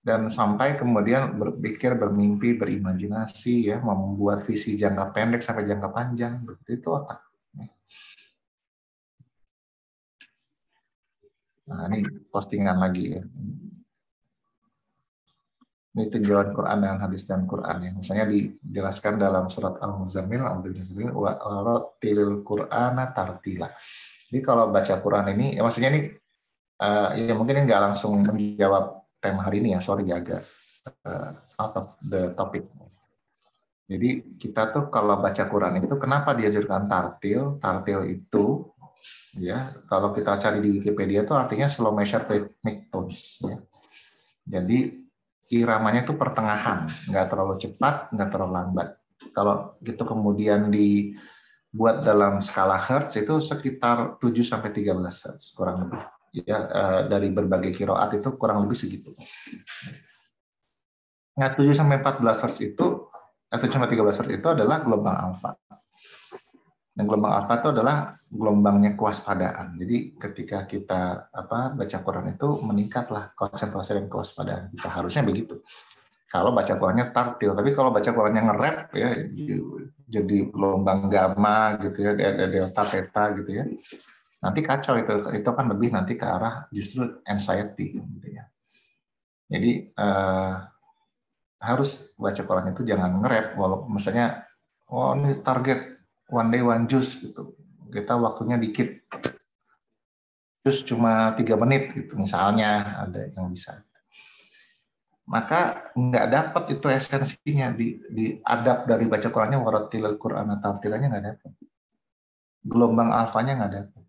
Dan sampai kemudian berpikir, bermimpi, berimajinasi ya, membuat visi jangka pendek sampai jangka panjang, begitu itu otak. Nah, ini postingan lagi ya. Ini tinjauan Quran dengan hadis dan Quran ya. Misalnya dijelaskan dalam surat Al-Muzammil, wa rattilil Qur'ana tartila. Jadi kalau baca Quran ini, ya maksudnya ini ya mungkin nggak langsung menjawab tema hari ini ya, sorry agak out of the topic. Jadi kita tuh kalau baca Quran itu kenapa dianjurkan tartil? Tartil itu ya kalau kita cari di Wikipedia itu artinya slow measure rhythmic tones ya. Jadi iramanya itu pertengahan, nggak terlalu cepat, nggak terlalu lambat. Kalau gitu kemudian dibuat dalam skala hertz itu sekitar 7 sampai 13 hertz kurang lebih. Ya, dari berbagai qiraat itu kurang lebih segitu. Nah, 7 sampai 14 hertz itu 7 sampai 13 hertz itu adalah gelombang alfa. Dan gelombang alfa itu adalah gelombangnya kewaspadaan. Jadi ketika kita baca Quran itu meningkatlah konsentrasi dan kewaspadaan kita, harusnya begitu. Kalau baca Qurannya tartil, tapi kalau baca Qurannya nge-rap ya jadi gelombang gamma gitu ya, delta, theta gitu ya. Nanti kacau itu kan lebih nanti ke arah justru anxiety gitu ya. Jadi harus baca Quran itu jangan nge-rap, walaupun misalnya ini target one day one juice gitu. Kita waktunya dikit. Jus cuma 3 menit gitu misalnya, ada yang bisa. Maka nggak dapat itu esensinya di adab dari baca Qurannya, warattilil Qur'ana tartilanya nggak dapat. Gelombang alfanya nggak dapat.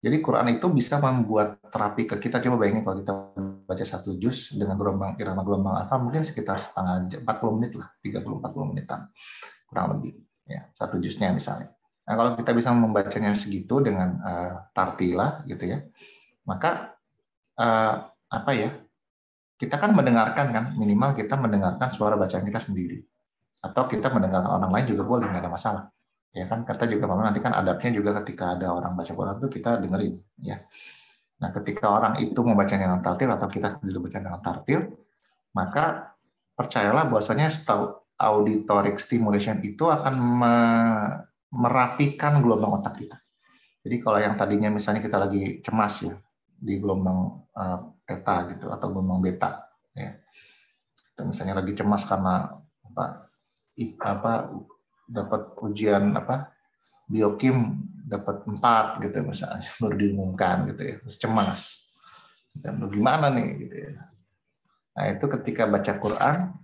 Jadi Quran itu bisa membuat terapi ke kita. Coba bayangin kalau kita baca 1 juz dengan irama gelombang alfa mungkin sekitar 40 menit lah, 30-40 menitan kurang lebih. Ya, 1 juznya misalnya. Nah, kalau kita bisa membacanya segitu dengan tartila gitu ya, maka kita kan mendengarkan kan, minimal kita mendengarkan suara bacaan kita sendiri, atau kita mendengarkan orang lain juga boleh, nggak ada masalah. Ya kan, kata juga nanti kan adabnya juga ketika ada orang baca Quran itu kita dengerin ya. Nah, ketika orang itu membacanya dengan tartil atau kita sendiri baca dengan tartil, maka percayalah bahwasanya auditory stimulation itu akan merapikan gelombang otak kita. Jadi kalau yang tadinya misalnya kita lagi cemas ya di gelombang theta gitu atau gelombang beta ya. Kita misalnya lagi cemas karena dapat ujian biokim dapat 4 gitu misalnya baru diumumkan gitu ya, terus cemas. Dan gimana nih gitu ya. Nah, itu ketika baca Quran,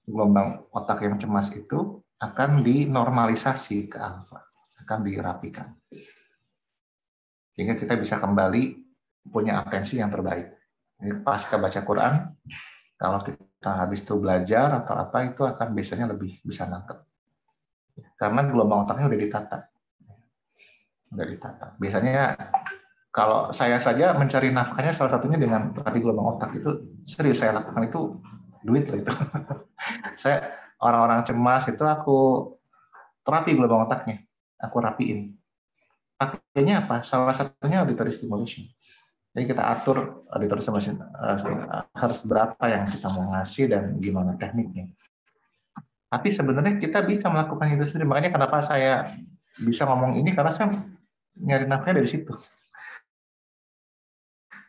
gelombang otak yang cemas itu akan dinormalisasi ke alfa, akan dirapikan. Sehingga kita bisa kembali punya atensi yang terbaik. Jadi pasca baca Quran, kalau kita habis itu belajar atau apa, itu akan biasanya lebih bisa nangkep. Karena gelombang otaknya udah ditata. Biasanya kalau saya saja mencari nafkahnya salah satunya dengan terapi gelombang otak, itu serius saya lakukan, itu duit loh itu. Saya orang-orang cemas itu aku terapi gelombang otaknya, aku rapiin. Pakainya apa? Salah satunya auditory stimulation. Jadi kita atur auditory stimulation harus berapa yang kita mau ngasih dan gimana tekniknya. Tapi sebenarnya kita bisa melakukan itu sendiri. Makanya kenapa saya bisa ngomong ini, karena saya nyari nafkahnya dari situ.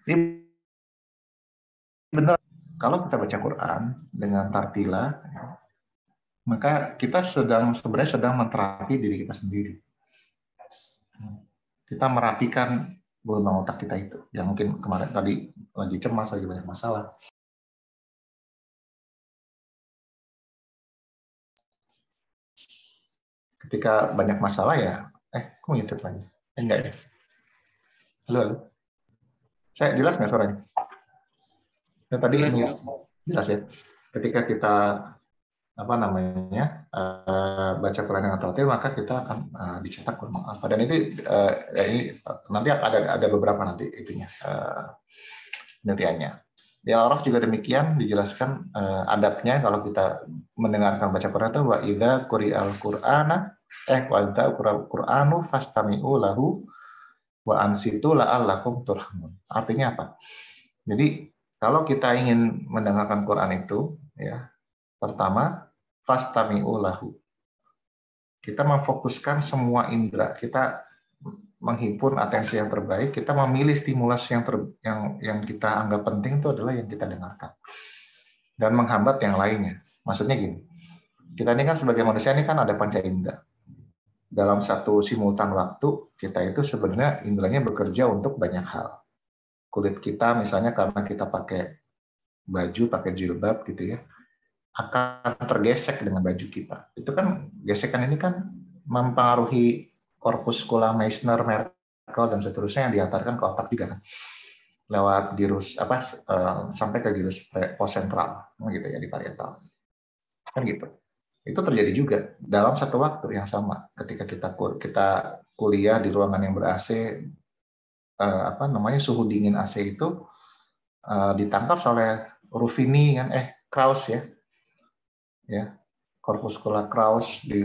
Jadi benar, kalau kita baca Quran dengan tartila, maka kita sebenarnya sedang menterapi diri kita sendiri. Kita merapikan gelombang otak kita itu, yang mungkin kemarin tadi lagi cemas, lagi banyak masalah. Ketika banyak masalah ya, kok ngintip lagi? Enggak ya? Halo? Saya jelas nggak suaranya? Ya, tadi jelas ya. Ketika kita baca Quran dengan teratil, maka kita akan dicetak gelombang alfa. Dan itu ini nanti ada beberapa nanti itunya penelitiannya. Di Al-Araf juga demikian dijelaskan adabnya kalau kita mendengarkan baca Quran itu wa idza quri'al Qur'anu fastami'u lahu wa ansitu la'allakum turhamun. Artinya apa? Jadi kalau kita ingin mendengarkan Quran itu ya, pertama fastami'u lahu. Kita memfokuskan semua indera, kita menghimpun atensi yang terbaik, kita memilih stimulus yang kita anggap penting itu adalah yang kita dengarkan. Dan menghambat yang lainnya. Maksudnya gini, kita ini kan sebagai manusia ini kan ada panca indera. Dalam satu simultan waktu, kita itu sebenarnya inderanya bekerja untuk banyak hal. Kulit kita misalnya karena kita pakai baju, pakai jilbab gitu ya, akan tergesek dengan baju kita. Itu kan gesekan ini kan mempengaruhi korpuskula Meissner, Merkel dan seterusnya yang diantarkan ke otak juga kan. Lewat girus sampai ke girus postsentral gitu ya, di parietal. Kan gitu. Itu terjadi juga dalam satu waktu yang sama ketika kita kuliah di ruangan yang ber-AC, suhu dingin AC itu ditangkap oleh Ruffini kan Krauss ya korpuskula Krauss di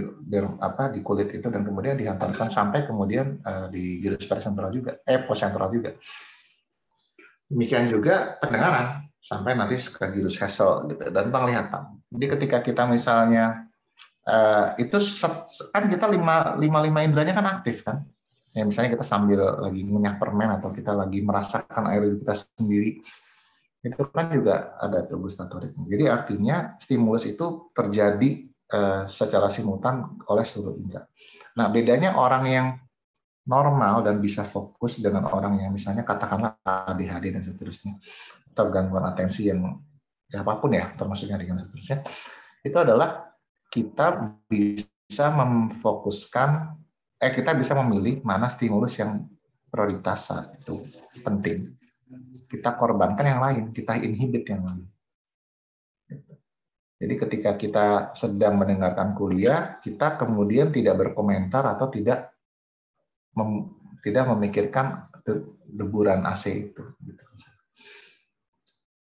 kulit itu, dan kemudian dihantarkan sampai kemudian di girus postsentral juga demikian juga pendengaran sampai nanti ke girus Hessel gitu, dan penglihatan. Jadi ketika kita misalnya itu kan kita lima inderanya kan aktif kan ya, misalnya kita sambil lagi ngunyah permen atau kita lagi merasakan air hidup kita sendiri, itu kan juga ada tuh gustatorik. Jadi artinya stimulus itu terjadi secara simultan oleh seluruh indera. Nah, bedanya orang yang normal dan bisa fokus dengan orang yang misalnya katakanlah ADHD dan seterusnya, atau gangguan atensi yang ya apapun ya, termasuknya dengan seterusnya, itu adalah kita bisa memfokuskan, kita bisa memilih mana stimulus yang prioritas saat itu penting. Kita korbankan yang lain, kita inhibit yang lain. Jadi ketika kita sedang mendengarkan kuliah, kita kemudian tidak berkomentar atau tidak memikirkan deburan AC itu.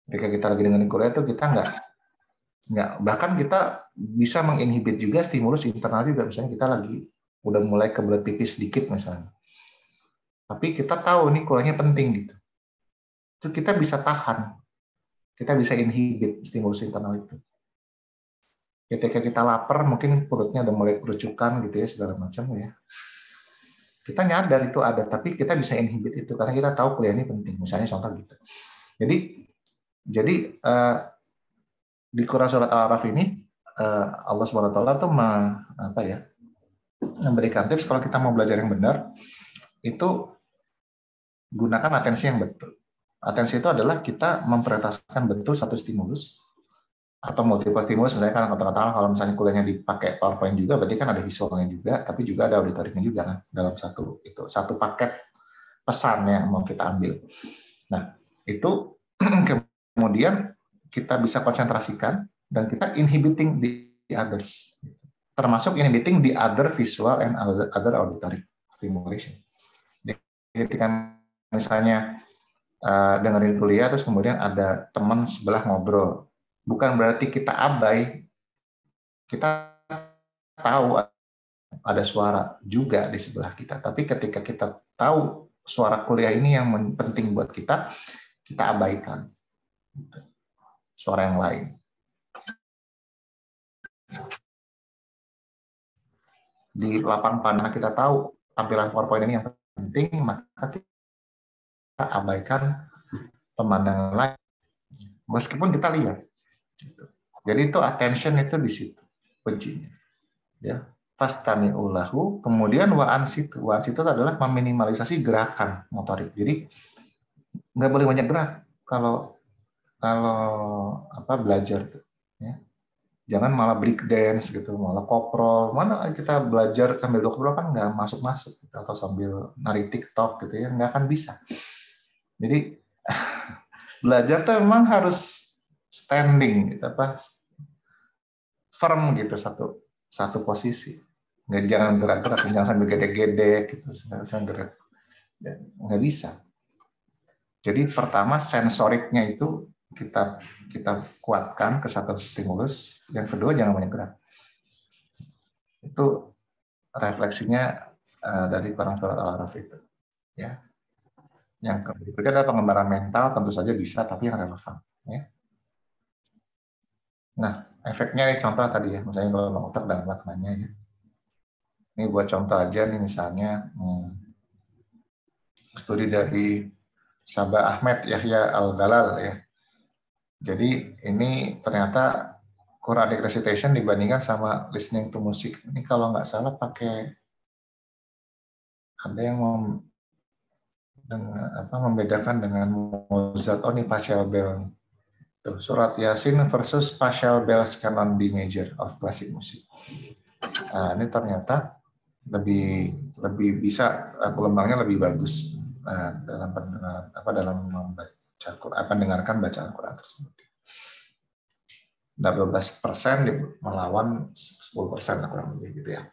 Ketika kita lagi dengerin kuliah itu kita nggak, bahkan kita bisa menginhibit juga stimulus internal juga. Misalnya kita lagi udah mulai kebelet pipis sedikit misalnya, tapi kita tahu nih kuliahnya penting gitu. Itu kita bisa tahan, kita bisa inhibit stimulus internal itu. Ketika kita lapar, mungkin perutnya udah mulai kerucukan gitu ya, segala macam ya. Kita nyadar itu ada, tapi kita bisa inhibit itu karena kita tahu kuliah ini penting. Misalnya contoh gitu. Jadi di Quran surat Al-Araf ini Allah SWT tuh memberikan tips kalau kita mau belajar yang benar, itu gunakan atensi yang betul. Atensi itu adalah kita memprioritaskan betul satu stimulus atau multiple stimulus. Misalnya kan kata-kata kalau misalnya kuliahnya dipakai PowerPoint juga, berarti kan ada visualnya juga, tapi juga ada auditoriknya juga kan dalam satu paket pesan yang mau kita ambil. Nah, itu kemudian kita bisa konsentrasikan dan kita inhibiting the others, termasuk inhibiting the other visual and other auditory stimulation. Ketika misalnya dengerin kuliah terus kemudian ada teman sebelah ngobrol, bukan berarti kita abai, kita tahu ada suara juga di sebelah kita, tapi ketika kita tahu suara kuliah ini yang penting buat kita abaikan suara yang lain. Di lapang panah kita tahu tampilan PowerPoint ini yang penting, maka kita abaikan pemandangan lain meskipun kita lihat. Jadi itu attention itu di situ kuncinya. Ya, fastami'u lahu, kemudian wa'ansitu. Wa'ansitu adalah meminimalisasi gerakan motorik. Jadi nggak boleh banyak gerak kalau belajar, ya. Jangan malah break dance gitu, malah koprol. Mana kita belajar sambil koprol kan nggak masuk gitu. Atau sambil nari TikTok gitu ya, nggak akan bisa. Jadi belajar tuh memang harus standing gitu, firm gitu, satu posisi. Jangan gerak-gerak, jangan sambil gedek-gedek gitu, jangan gerak. Nggak bisa. Jadi pertama sensoriknya itu kita kuatkan ke satu stimulus. Yang kedua jangan banyak gerak. Itu refleksinya dari Quran surat Al-Araf itu. Ya. Yang berikutnya adalah pengembangan mental, tentu saja bisa, tapi yang relevan. Ya. Nah, efeknya contoh tadi ya, misalnya kalau otak dan maknanya ya. Ini buat contoh aja nih, misalnya studi dari Sabah Ahmed Yahya Al-Galal ya. Jadi ini ternyata Quranic recitation dibandingkan sama listening to music. Ini kalau nggak salah pakai, ada yang membedakan dengan Mozart. Oh, ini partial bell. Tuh, surat Yasin versus partial bells canon D major of classic music. Nah, ini ternyata lebih bisa gelombangnya lebih bagus dalam membaca mendengarkan bacaan Quran tersebut. 12% melawan 10% kurang lebih gitu ya.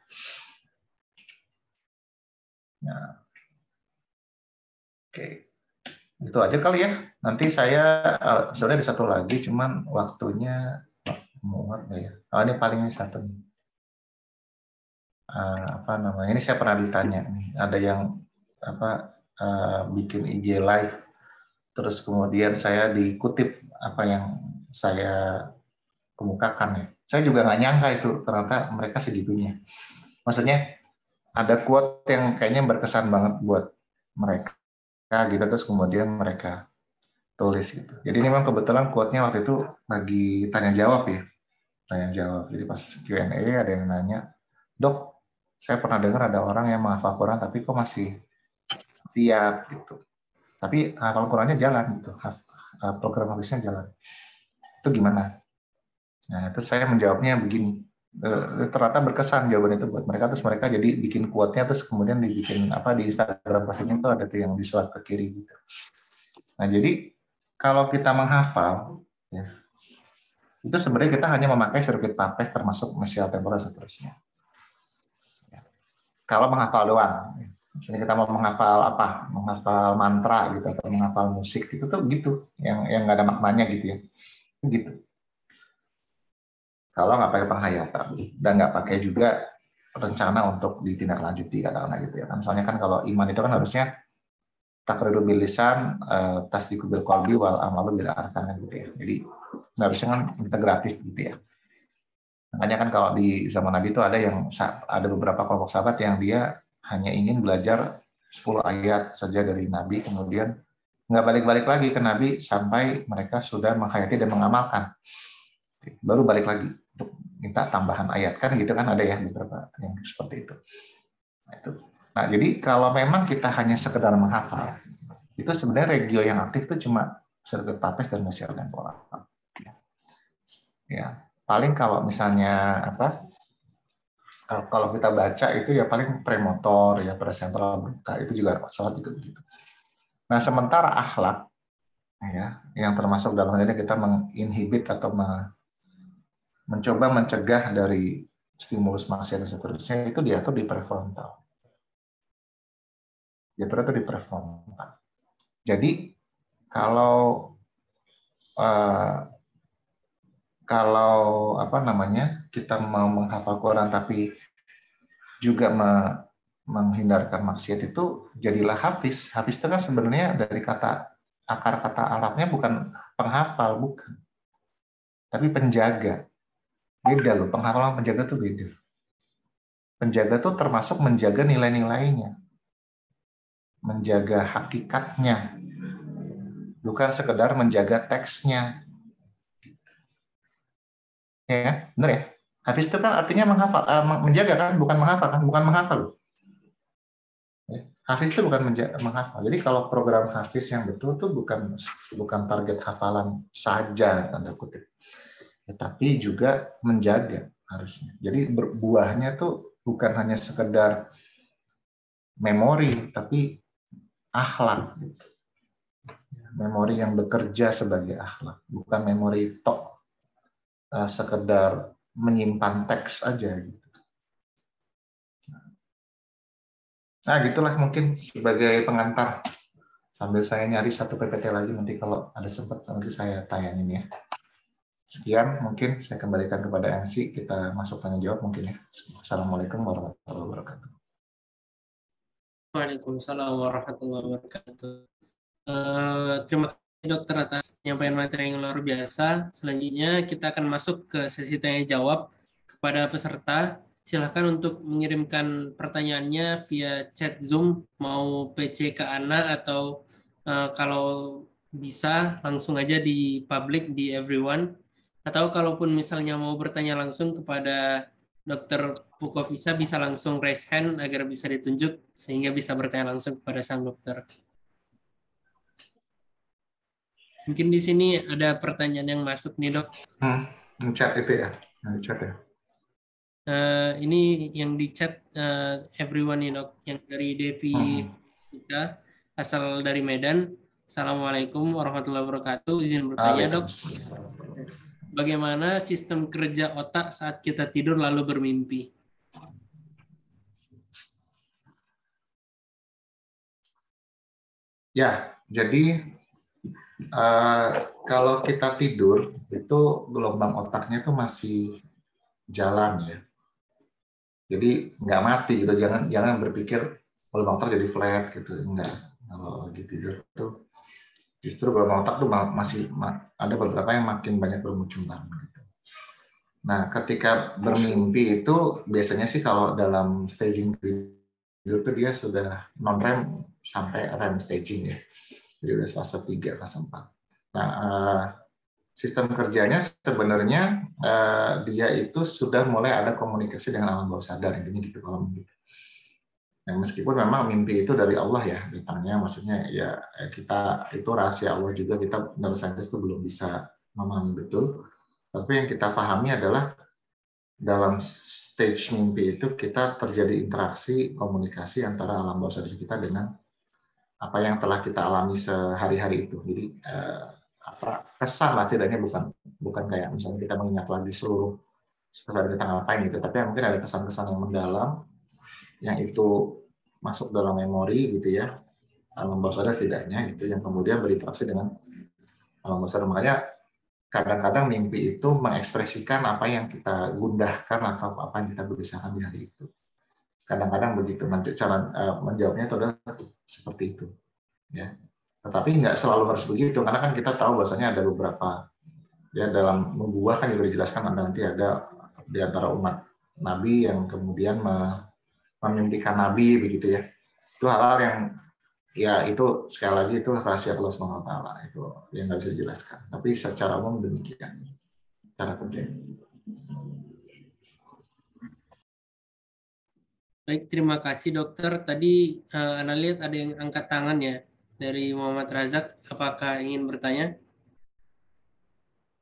Nah, oke, itu aja kali ya. Nanti saya sebenarnya ada satu lagi, cuman waktunya muat nggak ya? Oh, ini paling satu nih. Ini saya pernah ditanya nih. Ada yang bikin IG live, terus kemudian saya dikutip apa yang saya kemukakan ya. Saya juga nggak nyangka itu ternyata mereka segitunya. Maksudnya ada quote yang kayaknya berkesan banget buat mereka gitu, terus kemudian mereka tulis gitu. Jadi ini memang kebetulan quote-nya waktu itu lagi tanya jawab ya. Tanya jawab. Jadi pas Q&A ada yang nanya, "Dok, saya pernah dengar ada orang yang menghafal Quran tapi kok masih siap gitu. Tapi hafal Qurannya jalan gitu. Program habisnya jalan. Itu gimana?" Nah, itu saya menjawabnya begini. Ternyata berkesan jawaban itu buat mereka, terus mereka jadi bikin quote-nya, terus kemudian dibikin di Instagram postingnya itu ada tuh yang di swipe ke kiri gitu. Nah, jadi kalau kita menghafal ya, itu sebenarnya kita hanya memakai sirkuit Papez termasuk mesial temporal seterusnya. Ya. Kalau menghafal doang, misalnya kita mau menghafal menghafal mantra gitu atau menghafal musik itu tuh gitu, yang nggak ada maknanya gitu ya, gitu. Kalau nggak pakai penghayatan dan nggak pakai juga rencana untuk ditindaklanjuti katakanlah gitu ya kan. Soalnya kan kalau iman itu kan harusnya taqriru bil lisan, tasdiqu bil qalbi wal amalu bil arkan gitu ya. Jadi harusnya kan integratif gitu ya. Makanya kan kalau di zaman Nabi itu ada beberapa kelompok sahabat yang dia hanya ingin belajar 10 ayat saja dari Nabi, kemudian nggak balik-balik lagi ke Nabi sampai mereka sudah menghayati dan mengamalkan. Baru balik lagi untuk minta tambahan ayat. Kan gitu kan, ada ya beberapa yang seperti itu. Nah, jadi kalau memang kita hanya sekedar menghafal, itu sebenarnya regio yang aktif itu cuma sirkuit papes dan mesial temporal. Ya, paling kalau misalnya kalau kita baca itu ya paling premotor ya, presentral buka, itu juga sholat juga begitu. Nah, sementara akhlak ya yang termasuk dalam hal ini kita menginhibit atau mencoba mencegah dari stimulus maksiat dan seterusnya, itu diatur di prefrontal. Diatur itu di prefrontal. Jadi kalau kita mau menghafal Quran tapi juga menghindarkan maksiat, itu jadilah hafiz. Hafiz itu kan sebenarnya dari akar kata Arabnya bukan penghafal, bukan, tapi penjaga. Beda loh, penghafal sama penjaga tuh beda. Penjaga tuh termasuk menjaga nilai-nilainya, menjaga hakikatnya, bukan sekedar menjaga teksnya. Ya, benar ya? Hafiz itu kan artinya menghafal, menjaga kan, bukan menghafal kan, bukan menghafal loh. Hafiz itu bukan menghafal. Jadi kalau program hafiz yang betul tuh bukan target hafalan saja tanda kutip, tetapi juga menjaga harusnya. Jadi buahnya tuh bukan hanya sekedar memori, tapi akhlak. Memori yang bekerja sebagai akhlak, bukan memori tok sekedar menyimpan teks aja gitu. Nah, gitulah mungkin sebagai pengantar. Sambil saya nyari satu PPT lagi, nanti kalau ada sempat nanti saya tayangin ya. Sekian, mungkin saya kembalikan kepada MC, kita masuk tanya jawab mungkin ya. Assalamualaikum warahmatullahi wabarakatuh. Waalaikumsalam warahmatullahi wabarakatuh. Terima kasih dokter atas penyampaian materi yang luar biasa. Selanjutnya kita akan masuk ke sesi tanya jawab kepada peserta. Silahkan untuk mengirimkan pertanyaannya via chat Zoom, mau PC ke Ana atau kalau bisa langsung aja di public di everyone. Atau kalaupun misalnya mau bertanya langsung kepada Dr. Pukovisa, bisa langsung raise hand agar bisa ditunjuk sehingga bisa bertanya langsung kepada sang dokter. Mungkin di sini ada pertanyaan yang masuk nih dok. Chat itu ya, chat ya. Ini yang di chat everyone nih dok, yang dari Devi kita asal dari Medan. Assalamualaikum warahmatullahi wabarakatuh. Izin bertanya dok, bagaimana sistem kerja otak saat kita tidur lalu bermimpi? Ya, jadi kalau kita tidur itu gelombang otaknya itu masih jalan ya. Jadi nggak mati gitu, jangan berpikir gelombang otak jadi flat gitu, enggak. Kalau lagi tidur tuh justru gelombang otak tuh masih ada beberapa yang makin banyak bermunculan gitu. Nah, ketika bermimpi itu biasanya sih kalau dalam staging tidur tuh dia sudah non-REM sampai REM staging ya. Jadi udah fase 3, fase 4. Nah, sistem kerjanya sebenarnya dia itu sudah mulai ada komunikasi dengan alam bawah sadar, intinya gitu kalau mimpi. Nah, meskipun memang mimpi itu dari Allah ya, datangnya maksudnya ya kita itu rahasia Allah juga, kita neuroscientist itu belum bisa memahami betul. Tapi yang kita pahami adalah dalam stage mimpi itu kita terjadi interaksi komunikasi antara alam bawah sadar kita dengan apa yang telah kita alami sehari-hari itu. Jadi kesan lah setidaknya, bukan kayak misalnya kita mengingat lagi seluruh setelah kita ngapain gitu, tapi mungkin ada kesan-kesan yang mendalam yang itu masuk dalam memori gitu ya, alam bawah sadar setidaknya gitu, yang kemudian berinteraksi dengan alam bawah sadar. Makanya kadang-kadang mimpi itu mengekspresikan apa yang kita gundahkan atau apa yang kita berusahakan di hari itu. Kadang-kadang begitu. Nanti cara menjawabnya itu adalah seperti itu ya. Tetapi nggak selalu harus begitu, karena kan kita tahu bahwasanya ada beberapa ya, dalam membuah kan juga dijelaskan nanti ada di antara umat Nabi yang kemudian memimpikan Nabi begitu ya. Itu hal-hal yang ya itu sekali lagi itu rahasia Allah Subhanahu wa taala, itu yang nggak bisa dijelaskan. Tapi secara umum demikian cara kerja. Baik, terima kasih dokter. Tadi Ana lihat ada yang angkat tangan ya dari Muhammad Razak. Apakah ingin bertanya?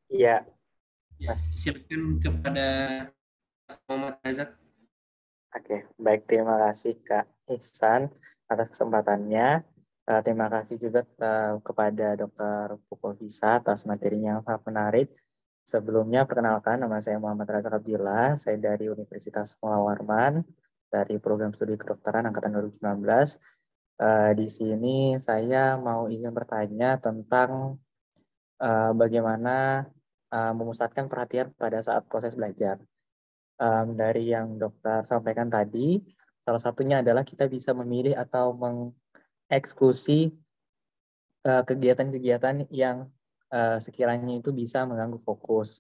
Iya, Ya, Mas. silakan kepada Muhammad Razak. Oke, baik. Terima kasih Kak Ihsan atas kesempatannya. Terima kasih juga kepada Dr. Pukovisa atas materinya yang sangat menarik. Sebelumnya, perkenalkan, nama saya Muhammad Razak Abdillah. Saya dari Universitas Mula Warman, dari program studi kedokteran angkatan 2019. Di sini saya mau izin bertanya tentang bagaimana memusatkan perhatian pada saat proses belajar. Dari yang dokter sampaikan tadi, salah satunya adalah kita bisa memilih atau mengeksklusi kegiatan-kegiatan yang sekiranya itu bisa mengganggu fokus.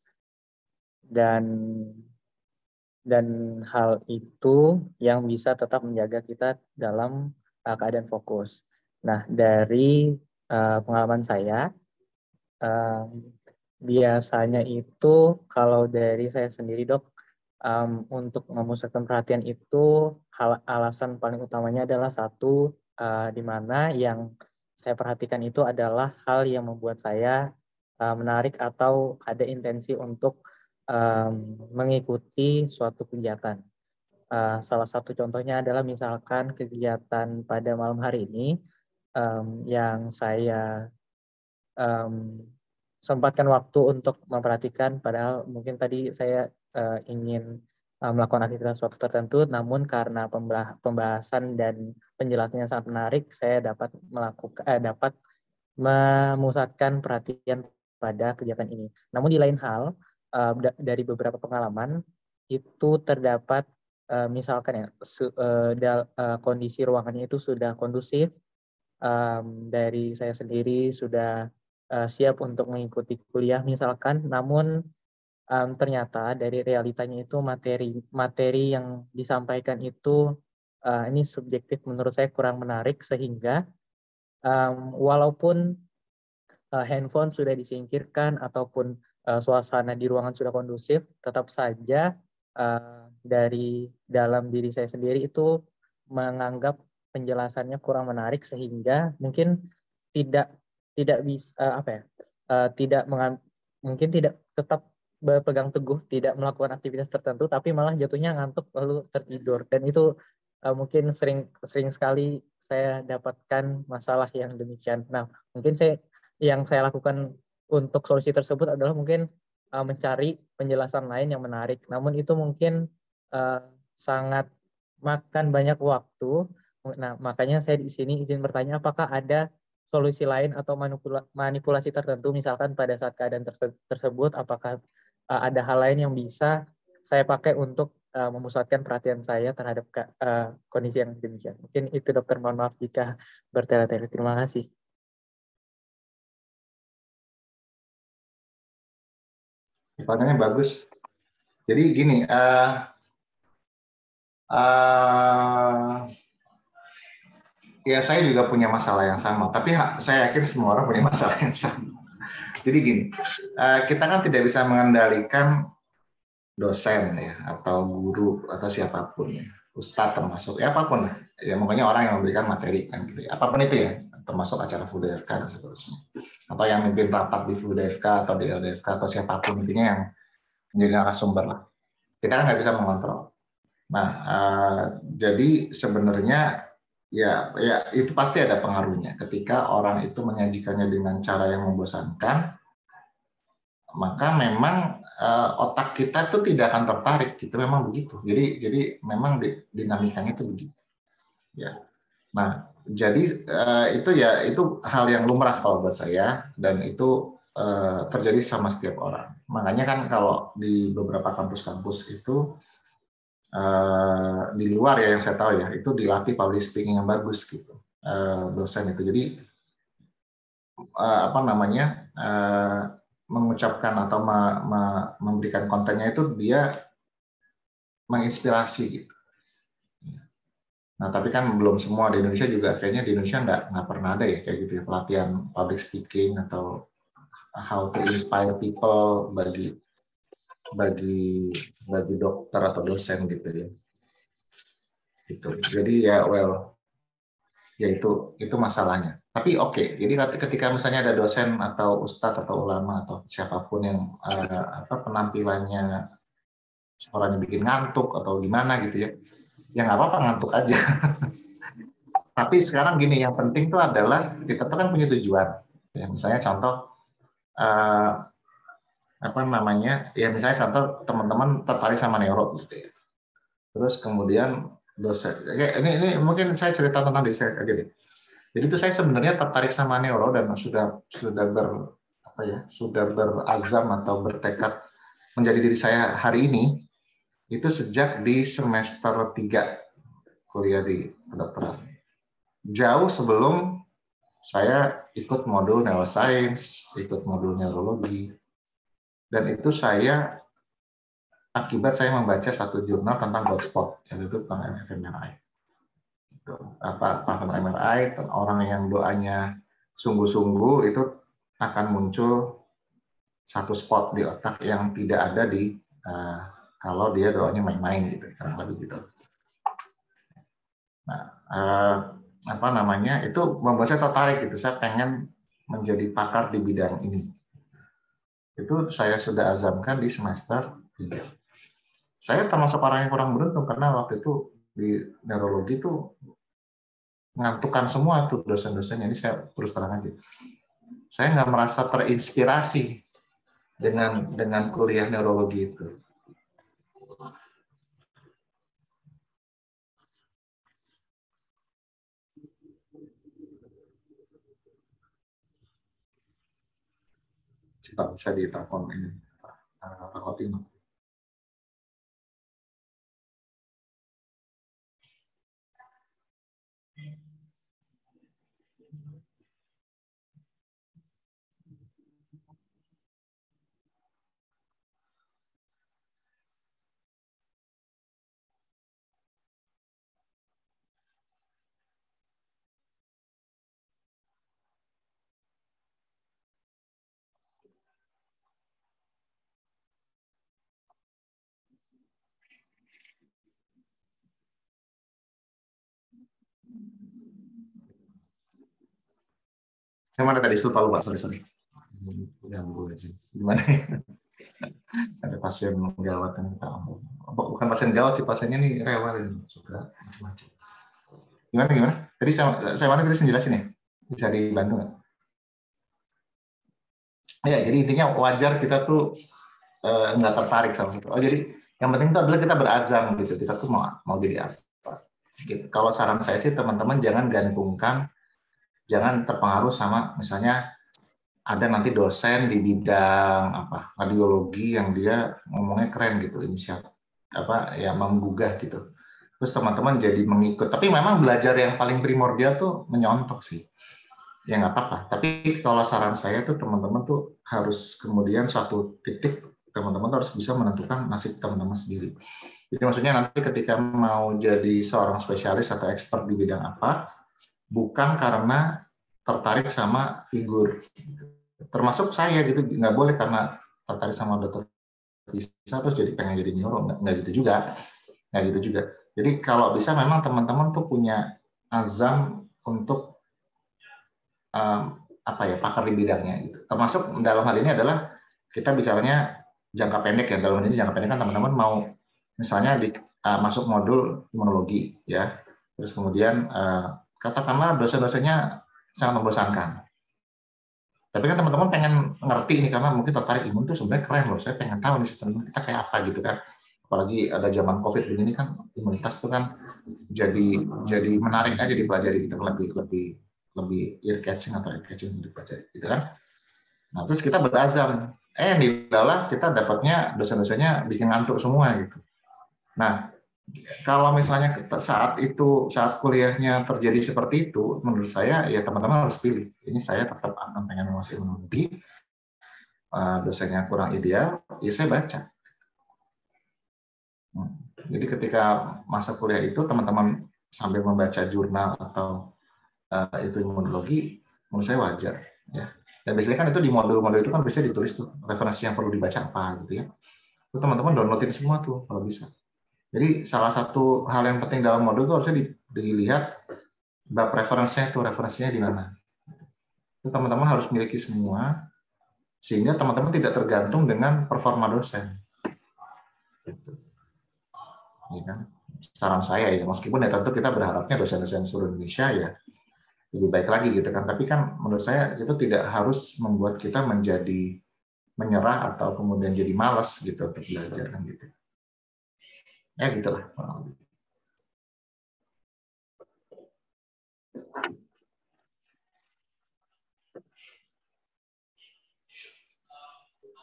Dan hal itu yang bisa tetap menjaga kita dalam keadaan fokus. Nah, dari pengalaman saya, biasanya itu kalau dari saya sendiri dok, untuk memusatkan perhatian itu alasan paling utamanya adalah satu, di mana yang saya perhatikan itu adalah hal yang membuat saya menarik atau ada intensi untuk mengikuti suatu kegiatan. Salah satu contohnya adalah misalkan kegiatan pada malam hari ini yang saya sempatkan waktu untuk memperhatikan, padahal mungkin tadi saya ingin melakukan aktivitas waktu tertentu, namun karena pembahasan dan penjelasannya sangat menarik, saya dapat memusatkan perhatian pada kegiatan ini. Namun di lain hal, dari beberapa pengalaman itu terdapat misalkan ya kondisi ruangannya itu sudah kondusif, dari saya sendiri sudah siap untuk mengikuti kuliah misalkan, namun ternyata dari realitanya itu materi yang disampaikan itu ini subjektif menurut saya kurang menarik, sehingga walaupun handphone sudah disingkirkan ataupun suasana di ruangan sudah kondusif, tetap saja dari dalam diri saya sendiri itu menganggap penjelasannya kurang menarik, sehingga mungkin tidak bisa mungkin tidak tetap berpegang teguh, tidak melakukan aktivitas tertentu, tapi malah jatuhnya ngantuk lalu tertidur. Dan itu mungkin sering sekali saya dapatkan masalah yang demikian. Nah, mungkin yang saya lakukan untuk solusi tersebut adalah mungkin mencari penjelasan lain yang menarik. Namun itu mungkin sangat makan banyak waktu. Nah, makanya saya di sini izin bertanya, apakah ada solusi lain atau manipulasi tertentu, misalkan pada saat keadaan tersebut, apakah ada hal lain yang bisa saya pakai untuk memusatkan perhatian saya terhadap kondisi yang demikian. Mungkin itu dokter, mohon maaf jika bertele-tele. Terima kasih. Pertanyaannya bagus. Jadi gini, ya saya juga punya masalah yang sama, tapi saya yakin semua orang punya masalah yang sama. Jadi gini, kita kan tidak bisa mengendalikan dosen ya, atau guru atau siapapun ya, ustadz termasuk, ya apapun ya, pokoknya orang yang memberikan materi kan gitu, apapun itu ya, termasuk acara FUDFK dan seterusnya, atau yang mimpin rapat di FUDFK atau di LDFK atau siapapun, intinya yang menjadi narasumber lah. Kita kan nggak bisa mengontrol. Nah, jadi sebenarnya ya itu pasti ada pengaruhnya ketika orang itu menyajikannya dengan cara yang membosankan, maka memang otak kita tuh tidak akan tertarik, gitu, memang begitu. Jadi memang dinamikanya itu begitu. Ya. Nah, jadi itu hal yang lumrah kalau buat saya, dan itu terjadi sama setiap orang. Makanya kan kalau di beberapa kampus-kampus itu di luar ya yang saya tahu ya, itu dilatih public speaking yang bagus gitu, dosen itu. Jadi mengucapkan atau memberikan kontennya itu dia menginspirasi gitu. Nah, tapi kan belum semua di Indonesia juga, kayaknya di Indonesia nggak pernah ada ya kayak gitu ya, pelatihan public speaking atau how to inspire people bagi dokter atau dosen gitu ya. Gitu. Jadi ya ya itu masalahnya. Tapi oke, jadi ketika misalnya ada dosen atau ustadz atau ulama atau siapapun yang penampilannya suaranya bikin ngantuk atau gimana gitu ya, ya nggak apa-apa ngantuk aja. Tapi sekarang gini, yang penting tuh adalah kita tuh kan punya tujuan. Ya, misalnya contoh ya misalnya contoh teman-teman tertarik sama neuro gitu ya. Terus kemudian dosen, ini mungkin saya cerita tentang diri saya aja deh. Jadi itu saya sebenarnya tertarik sama neuro dan sudah berazam atau bertekad menjadi diri saya hari ini itu sejak di semester 3 kuliah di kedokteran. Jauh sebelum saya ikut modul neuroscience, ikut modul neurologi, dan itu akibat saya membaca satu jurnal tentang Godspot, yaitu tentang fMRI. Tentang MRI, orang yang doanya sungguh-sungguh itu akan muncul satu spot di otak yang tidak ada kalau dia doanya main-main gitu, kurang lebih gitu. Nah, itu membuat saya tertarik gitu. Saya pengen menjadi pakar di bidang ini. Itu saya sudah azamkan di semester 3. Saya termasuk orang yang kurang beruntung karena waktu itu di neurologi itu ngantukkan semua tuh dosen-dosennya. Ini saya terus terang aja. Saya nggak merasa terinspirasi dengan kuliah neurologi itu. Bisa ditelepon ini Pak Kotino. Saya mana tadi lupa sorry. Gimana? Ada pasien gawat yang bukan pasien gawat sih, pasiennya nih rewel suka macam-macam. Gimana? Tadi saya mana tadi jelasin ya? Bisa dibantu nggak? Ya, jadi intinya wajar kita tuh nggak tertarik sama itu. Jadi yang penting itu adalah kita berazam gitu. Kita tuh mau jadi apa? Gitu. Kalau saran saya sih teman-teman jangan terpengaruh sama misalnya ada nanti dosen di bidang radiologi yang dia ngomongnya keren gitu, menggugah gitu. Terus teman-teman jadi mengikut. Tapi memang belajar yang paling primordial tuh menyontok sih. Ya nggak apa-apa. Tapi kalau saran saya tuh teman-teman tuh harus kemudian suatu titik teman-teman harus bisa menentukan nasib teman-teman sendiri. Jadi maksudnya nanti ketika mau jadi seorang spesialis atau expert di bidang apa, bukan karena tertarik sama figur. Termasuk saya gitu, nggak boleh karena tertarik sama dokter bisa terus jadi pengen jadi neuro, nggak gitu juga. Jadi kalau bisa memang teman-teman tuh punya azam untuk pakar di bidangnya gitu. Termasuk dalam hal ini adalah kita bicaranya jangka pendek ya. Dalam ini jangka pendek kan teman-teman mau misalnya masuk modul imunologi ya. Terus kemudian katakanlah dosen-dosennya sangat membosankan. Tapi kan teman-teman pengen ngerti ini karena mungkin tertarik imun itu sebenarnya keren loh. Saya pengen tahu nih sistem kita kayak apa gitu kan. Apalagi ada zaman COVID begini kan imunitas itu kan jadi menarik aja dipelajari gitu, lebih ear catching atau eye catching dipelajari gitu kan. Nah, terus kita berazam, nidalah kita dapatnya dosen-dosennya bikin ngantuk semua gitu. Nah, kalau misalnya saat kuliahnya terjadi seperti itu, menurut saya ya teman-teman harus pilih. Ini saya tetap akan pengen menguasai imunologi, dosennya kurang ideal, ya saya baca. Jadi ketika masa kuliah itu teman-teman sambil membaca jurnal atau itu imunologi, menurut saya wajar. Ya. Dan biasanya kan itu di modul-modul itu kan biasanya ditulis tuh referensi yang perlu dibaca apa gitu ya. Itu teman-teman downloadin semua tuh kalau bisa. Jadi salah satu hal yang penting dalam modul itu harusnya dilihat bab referensinya di mana. Itu teman-teman harus miliki semua sehingga teman-teman tidak tergantung dengan performa dosen. Gitu. Ya kan? Saran saya ya, meskipun ya tentu kita berharapnya dosen-dosen seluruh Indonesia ya lebih baik lagi gitu kan. Tapi kan menurut saya itu tidak harus membuat kita menjadi menyerah atau kemudian jadi malas gitu untuk belajar kan gitu. Ya gitulah.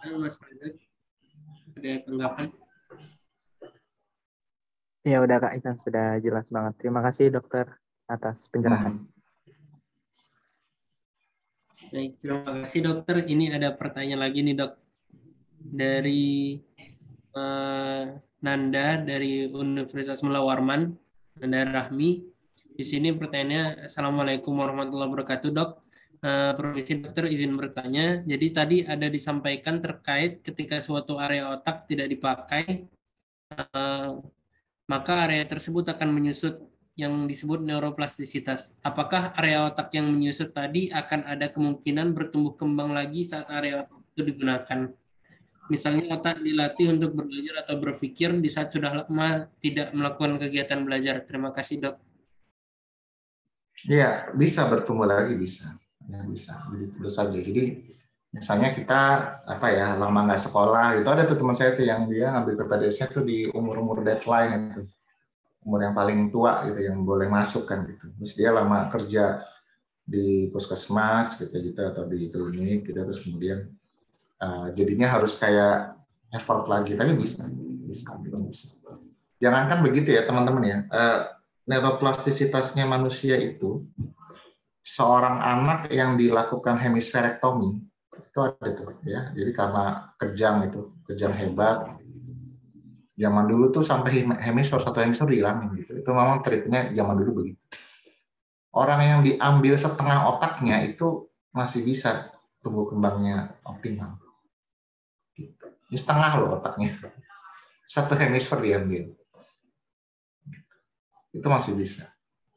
Mas Reza, ada tanggapan? Ya udah Kak Isan, sudah jelas banget. Terima kasih dokter atas pencerahan. Baik, terima kasih dokter. Ini ada pertanyaan lagi nih dok. Dari Nanda dari Universitas Mula Warman, Nanda Rahmi. Di sini pertanyaannya, Assalamualaikum warahmatullahi wabarakatuh dok. Profesi dokter izin bertanya. Jadi tadi ada disampaikan terkait ketika suatu area otak tidak dipakai, maka area tersebut akan menyusut yang disebut neuroplastisitas. Apakah area otak yang menyusut tadi akan ada kemungkinan bertumbuh kembang lagi saat area otak itu digunakan? Misalnya otak dilatih untuk belajar atau berpikir di saat sudah lama tidak melakukan kegiatan belajar. Terima kasih dok. Iya, bisa bertumbuh lagi, bisa. Ya, bisa. Jadi tentu saja. Jadi misalnya kita lama nggak sekolah itu, ada tuh teman saya tuh yang dia ngambil PPDS-nya tuh di umur deadline itu, umur yang paling tua gitu yang boleh masuk kan gitu. Terus dia lama kerja di puskesmas gitu atau di klinik gitu, terus kemudian jadinya harus kayak effort lagi, tapi bisa. Jangankan begitu ya teman-teman ya, neuroplastisitasnya manusia itu, seorang anak yang dilakukan hemisferektomi itu ada tuh ya. Jadi karena kejang hebat. Zaman dulu tuh sampai satu hemisfer dihilangin gitu. Itu memang treatmentnya zaman dulu begitu. Orang yang diambil setengah otaknya itu masih bisa tumbuh kembangnya optimal. Gitu. Ini setengah loh otaknya. Satu hemisfer diambil. Itu masih bisa.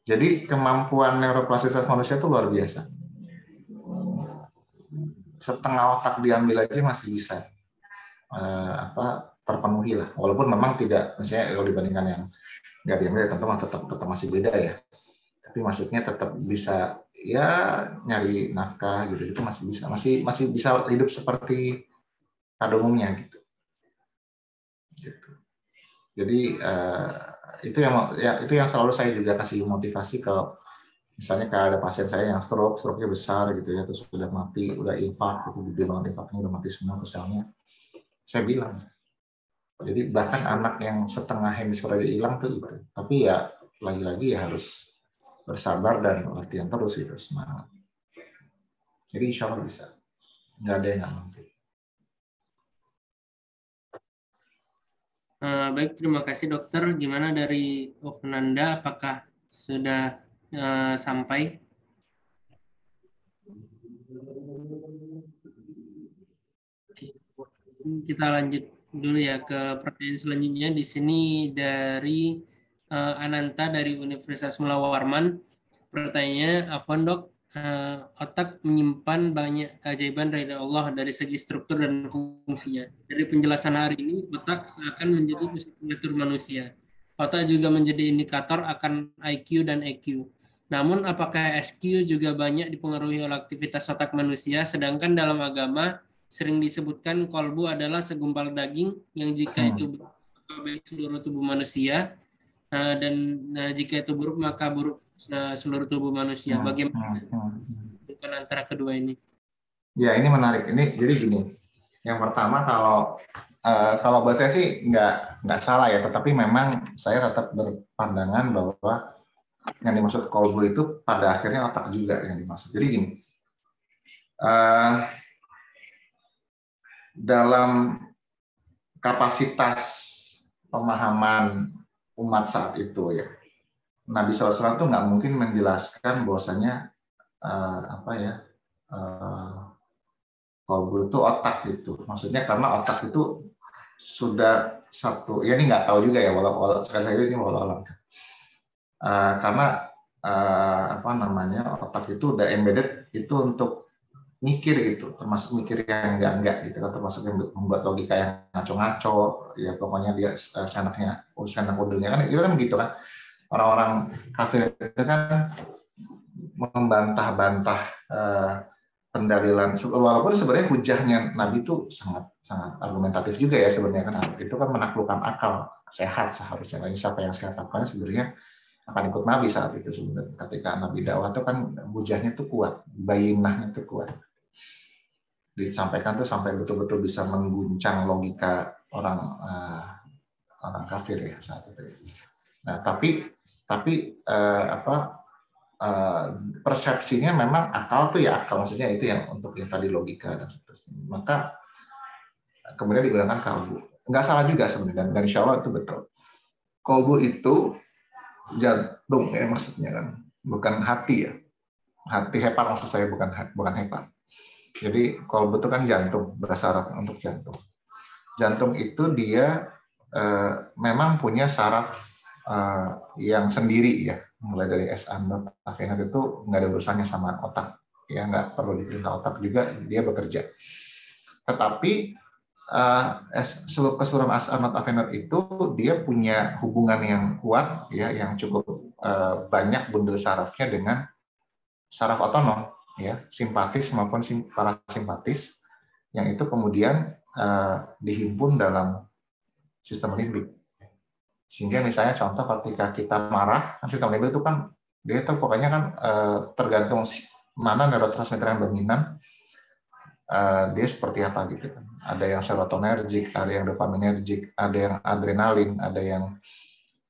Jadi kemampuan neuroplastisitas manusia itu luar biasa. Setengah otak diambil aja masih bisa terpenuhi lah. Walaupun memang tidak, misalnya kalau dibandingkan yang nggak diambil tentu tetap masih beda ya. Tapi maksudnya tetap bisa ya nyari nafkah gitu, itu masih bisa, masih bisa hidup seperti pada umumnya gitu. Jadi itu yang selalu saya juga kasih motivasi ke, misalnya kayak ada pasien saya yang stroke-nya besar gitu ya, terus sudah mati, udah infak, gitu, gede banget infaknya, udah mati semua selnya. Saya bilang, jadi bahkan anak yang setengah hemisfer aja hilang tuh gitu. Tapi ya lagi-lagi ya harus bersabar dan latihan terus gitu, semangat. Jadi insya Allah bisa, nggak ada yang nggak mungkin. Baik, terima kasih dokter. Gimana dari Ofnanda, apakah sudah sampai? Kita lanjut dulu ya ke pertanyaan selanjutnya. Di sini dari Ananta dari Universitas Mula Warman. Pertanyaannya, Afwan dok, otak menyimpan banyak keajaiban dari Allah dari segi struktur dan fungsinya. Dari penjelasan hari ini, otak akan menjadi pusat pengatur manusia. Otak juga menjadi indikator akan IQ dan EQ. Namun, apakah SQ juga banyak dipengaruhi oleh aktivitas otak manusia, sedangkan dalam agama sering disebutkan kolbu adalah segumpal daging yang jika itu baik seluruh tubuh manusia, dan jika itu buruk maka buruk seluruh tubuh manusia. Bagaimana bukan antara kedua ini? Ya, ini menarik. Ini jadi gini. Yang pertama, kalau buat saya sih nggak salah ya, tetapi memang saya tetap berpandangan bahwa yang dimaksud kolbu itu pada akhirnya otak juga yang dimaksud. Jadi gini, dalam kapasitas pemahaman umat saat itu ya. Nabi SAW itu nggak mungkin menjelaskan bahwasanya apa ya, qalbu itu otak gitu. Maksudnya karena otak itu sudah satu, ya ini nggak tahu juga ya, walau sekali lagi ini walau alam. Karena apa namanya, otak itu udah embedded itu untuk mikir gitu, termasuk mikir yang enggak gitu, termasuk yang membuat logika yang ngaco-ngaco, ya pokoknya dia senaknya, senak udilnya kan, itu kan gitu kan. Orang-orang kafir itu kan membantah-bantah pendalilan, walaupun sebenarnya hujahnya Nabi itu sangat sangat argumentatif juga ya sebenarnya kan, itu kan menaklukkan akal sehat seharusnya. Nah, siapa yang sehat akalnya sebenarnya akan ikut Nabi saat itu sebenarnya. Ketika Nabi dakwah itu kan hujahnya itu kuat, bayinahnya itu kuat. Disampaikan tuh sampai betul-betul bisa mengguncang logika orang kafir ya saat itu. Nah, tapi persepsinya memang akal tuh ya akal, maksudnya itu yang untuk yang tadi logika dan seterusnya. Maka kemudian digunakan kalbu. Nggak salah juga sebenarnya, dan insya Allah itu betul. Kalbu itu jantung ya maksudnya kan, bukan hati ya. Hati hepat maksud saya, bukan hepat. Jadi kalbu itu kan jantung, bahasa Arab untuk jantung. Jantung itu dia memang punya saraf yang sendiri ya, mulai dari S-anot, afenat itu nggak ada urusannya sama otak, ya nggak perlu diperintah otak juga, dia bekerja. Tetapi keseluruhan S-anot, afenat itu dia punya hubungan yang kuat, ya, yang cukup banyak bundel sarafnya dengan saraf otonom, ya, simpatis maupun parasimpatis, yang itu kemudian dihimpun dalam sistem limbik. Sehingga misalnya contoh ketika kita marah, sistem limbik itu kan dia tuh pokoknya kan tergantung mana neurotransmitter yang dominan, dia seperti apa gitu kan. Ada yang serotonergic, ada yang dopaminergic, ada yang adrenalin, ada yang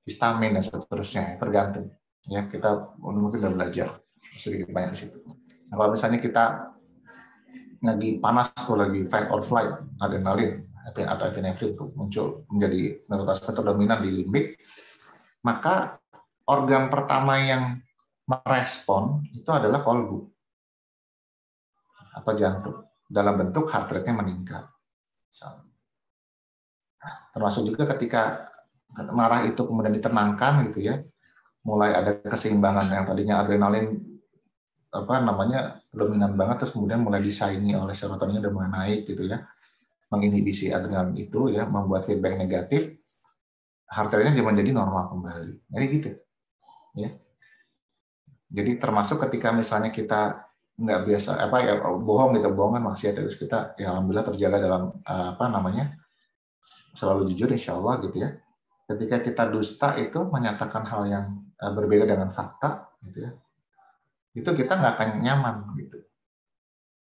histamin dan seterusnya, tergantung. Ya, kita mungkin udah belajar sedikit banyak di situ. Nah, kalau misalnya kita lagi panas tuh, lagi fight or flight, adrenalin atau epinefrin itu muncul menjadi neurotransmitter dominan di limbik, maka organ pertama yang merespon itu adalah kolbu atau jantung, dalam bentuk heart rate-nya meningkat. Termasuk juga ketika marah itu kemudian ditenangkan gitu ya, mulai ada keseimbangan, yang tadinya adrenalin dominan banget, terus kemudian mulai disaingi oleh serotonin, udah mulai naik gitu ya, menginhibisi adrenalin itu ya, membuat feedback negatif, heart rate-nya menjadi normal kembali. Jadi gitu ya. Jadi termasuk ketika misalnya kita nggak biasa bohong gitu, bohongan maksiat, terus kita ya alhamdulillah terjaga dalam selalu jujur insya Allah gitu ya. Ketika kita dusta itu menyatakan hal yang berbeda dengan fakta gitu ya, itu kita nggak akan nyaman gitu,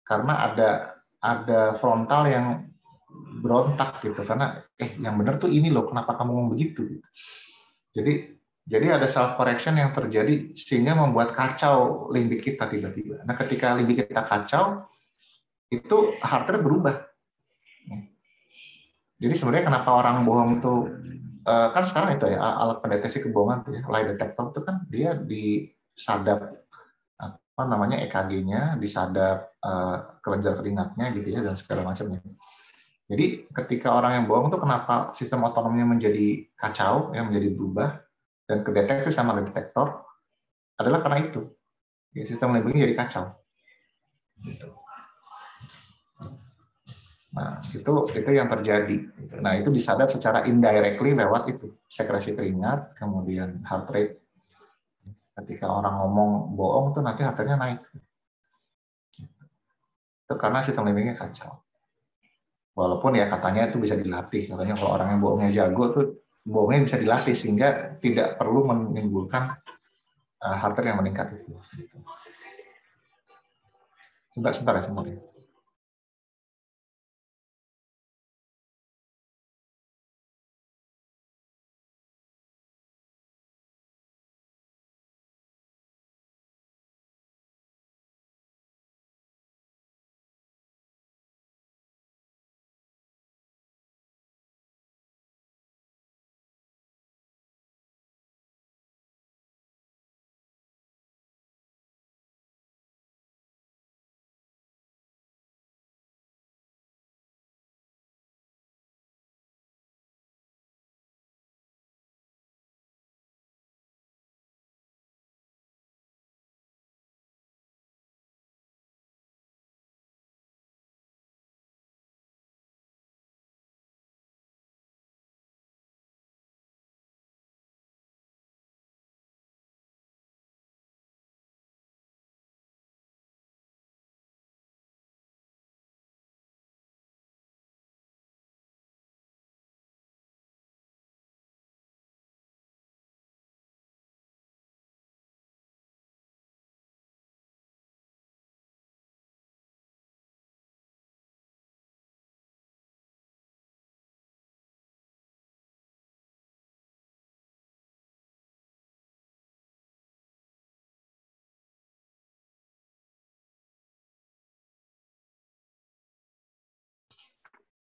karena ada frontal yang berontak gitu, karena yang benar tuh ini loh, kenapa kamu ngomong begitu gitu. Jadi ada self correction yang terjadi sehingga membuat kacau limbik kita tiba-tiba. Nah, ketika limbik kita kacau, itu heart rate berubah. Jadi sebenarnya kenapa orang bohong itu kan sekarang itu ya alat pendeteksi kebohongan tuh ya, lie detector itu kan dia disadap EKG-nya, disadap kelenjar keringatnya gitu ya, dan segala macamnya. Jadi ketika orang yang bohong tuh kenapa sistem otonomnya menjadi kacau, yang menjadi berubah dan kedeteksi sama lie detector, adalah karena itu. Ya, sistem limbiknya jadi kacau. Gitu. Nah, itu yang terjadi. Nah, itu disadap secara indirectly lewat itu, sekresi keringat, kemudian heart rate. Ketika orang ngomong bohong tuh nanti heart rate-nya naik. Itu karena sistem limbiknya kacau. Walaupun ya katanya itu bisa dilatih. Katanya kalau orang yang bohongnya jago tuh bohongnya bisa dilatih sehingga tidak perlu menimbulkan heart rate yang meningkat itu. Sebentar ya semuanya.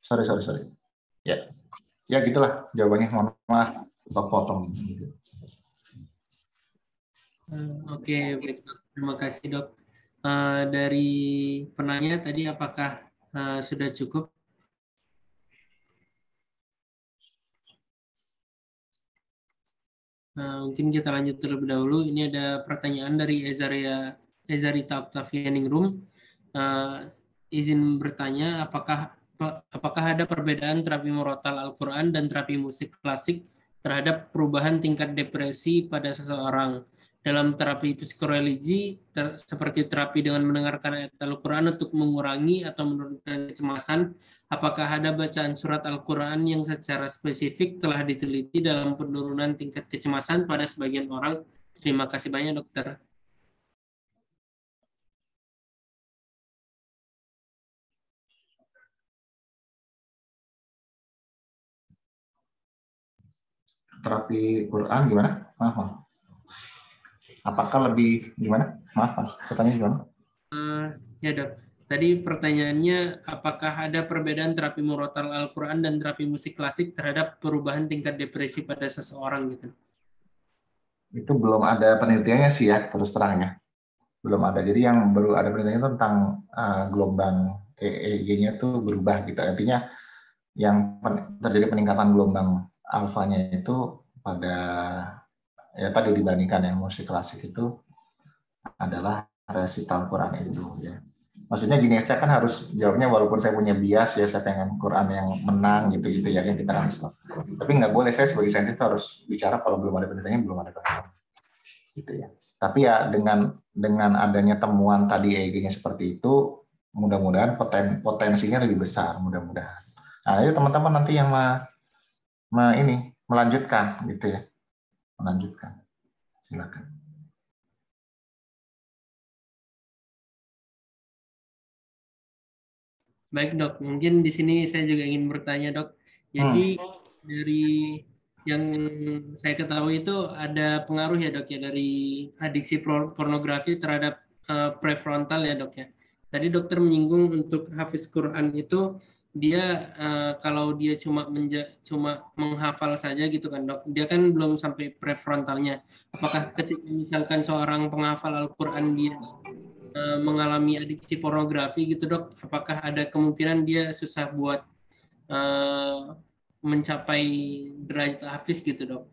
Sorry. Ya gitulah jawabannya. Mohon maaf, potong. Oke, baik Dok. Terima kasih Dok. Dari penanya tadi apakah sudah cukup? Mungkin kita lanjut terlebih dahulu. Ini ada pertanyaan dari Ezarita Octavianingrum. Izin bertanya, apakah ada perbedaan terapi murotal Al-Quran dan terapi musik klasik terhadap perubahan tingkat depresi pada seseorang? Dalam terapi psikoreligi, seperti terapi dengan mendengarkan ayat Al-Quran untuk mengurangi atau menurunkan kecemasan, apakah ada bacaan surat Al-Quran yang secara spesifik telah diteliti dalam penurunan tingkat kecemasan pada sebagian orang? Terima kasih banyak, Dokter. Terapi Quran gimana? Maaf. Apakah lebih gimana? Maaf, pertanyaannya gimana? Ya Dok, tadi pertanyaannya apakah ada perbedaan terapi murotal Al-Quran dan terapi musik klasik terhadap perubahan tingkat depresi pada seseorang gitu? Itu belum ada penelitiannya sih ya, terus terang ya. Belum ada. Jadi yang baru ada penelitiannya tentang gelombang EEG-nya tuh berubah gitu. Artinya yang terjadi peningkatan gelombang alfanya itu pada ya tadi dibandingkan yang musik klasik itu adalah resital Quran itu ya. Maksudnya gini, saya kan harus jawabnya walaupun saya punya bias ya, saya pengen Quran yang menang gitu-gitu ya, yang kita kan Islam. Tapi nggak boleh, saya sebagai saintis harus bicara kalau belum ada penelitiannya, belum ada penelitian. Gitu ya. Tapi ya dengan adanya temuan tadi EEG-nya seperti itu, mudah-mudahan potensinya lebih besar, mudah-mudahan. Nah, itu teman-teman nanti yang melanjutkan gitu ya. Melanjutkan. Silakan. Baik Dok, mungkin di sini saya juga ingin bertanya Dok. Jadi dari yang saya ketahui itu ada pengaruh ya Dok ya dari adiksi pornografi terhadap prefrontal ya Dok ya. Tadi dokter menyinggung untuk hafiz Quran itu dia kalau dia cuma menghafal saja gitu kan Dok. Dia kan belum sampai prefrontalnya. Apakah ketika misalkan seorang penghafal Al-Quran dia mengalami adiksi pornografi gitu Dok, apakah ada kemungkinan dia susah buat mencapai derajat hafiz gitu Dok?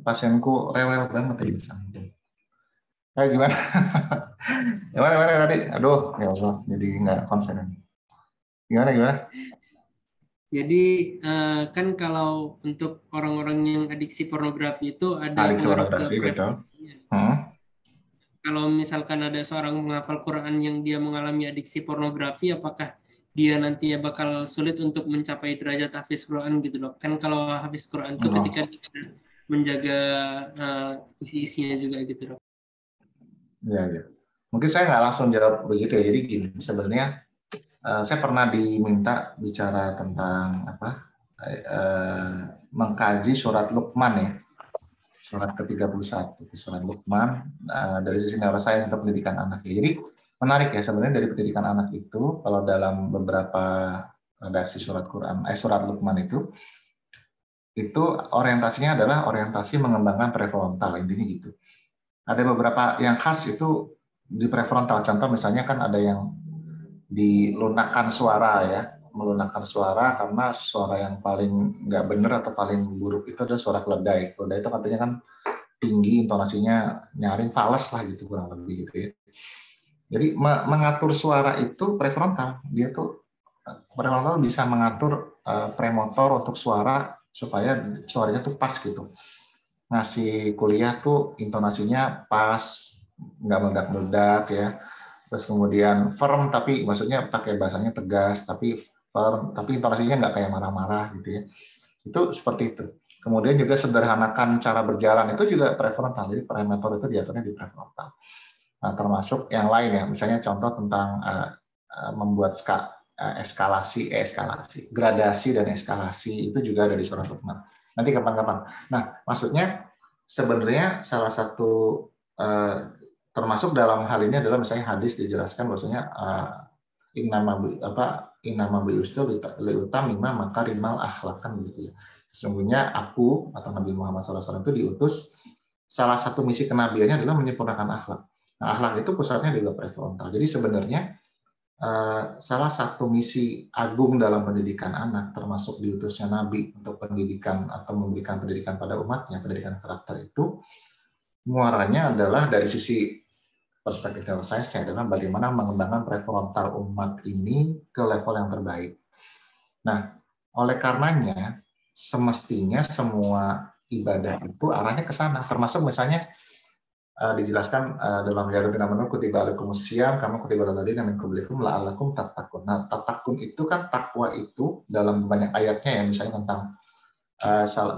Pasienku rewel banget ya. Gimana? Gimana tadi? Aduh, ya Allah, jadi nggak konsen. Gimana? Jadi kan kalau untuk orang-orang yang adiksi pornografi itu ada Adiksi pengaruh pornografi, ke betul. Kalau misalkan ada seorang menghafal Quran yang dia mengalami adiksi pornografi, apakah dia nanti bakal sulit untuk mencapai derajat hafiz Quran gitu Dok? Kan kalau hafiz Quran itu ketika dia menjaga isi-isinya juga gitu Dok. Ya. Mungkin saya nggak langsung jawab begitu ya. Jadi gini, sebenarnya saya pernah diminta bicara tentang mengkaji surat Luqman ya. Surat ke-31, surat Luqman dari sisi neuroscience untuk pendidikan anak. Jadi menarik ya sebenarnya dari pendidikan anak itu, kalau dalam beberapa redaksi surat Quran, surat Luqman itu orientasinya adalah orientasi mengembangkan prefrontal, intinya gitu. Ada beberapa yang khas itu di prefrontal. Contoh misalnya kan ada yang dilunakkan suara ya, melunakkan suara, karena suara yang paling nggak benar atau paling buruk itu adalah suara keledai. Keledai itu katanya kan tinggi, intonasinya nyaring, fales lah gitu kurang lebih gitu ya. Jadi mengatur suara itu prefrontal, dia tuh prefrontal bisa mengatur premotor untuk suara supaya suaranya tuh pas gitu. Ngasih kuliah tuh intonasinya pas, nggak meledak-meledak ya. Terus kemudian firm, tapi maksudnya pakai bahasanya tegas, tapi firm, tapi intonasinya nggak kayak marah-marah gitu ya. Itu seperti itu. Kemudian juga sederhanakan cara berjalan, itu juga prefrontal. Jadi premotor itu diaturnya di prefrontal. Nah, termasuk yang lain ya, misalnya contoh tentang membuat eskalasi, gradasi dan eskalasi, itu juga ada di surah Luqman. Nanti kapan-kapan. Nah, maksudnya sebenarnya salah satu termasuk dalam hal ini adalah misalnya hadis dijelaskan bahwasanya innama biustu liutamima makarimal akhlak, kan begitu ya. Sesungguhnya aku atau Nabi Muhammad SAW itu diutus, salah satu misi kenabiannya adalah menyempurnakan akhlak. Nah, akhlak itu pusatnya di prefrontal. Jadi sebenarnya salah satu misi agung dalam pendidikan anak, termasuk diutusnya Nabi untuk pendidikan atau memberikan pendidikan pada umatnya, pendidikan karakter itu, muaranya adalah dari sisi perspektif neuroscience adalah bagaimana mengembangkan prefrontal umat ini ke level yang terbaik. Nah, oleh karenanya semestinya semua ibadah itu arahnya ke sana, termasuk misalnya dijelaskan dalam Riyadhus Nabawiyah kutiba alaikumus syiyam kama kutiba alal ladzina min qablikum la'allakum tattaqun. Nah, tattaqun itu kan takwa itu dalam banyak ayatnya ya, misalnya tentang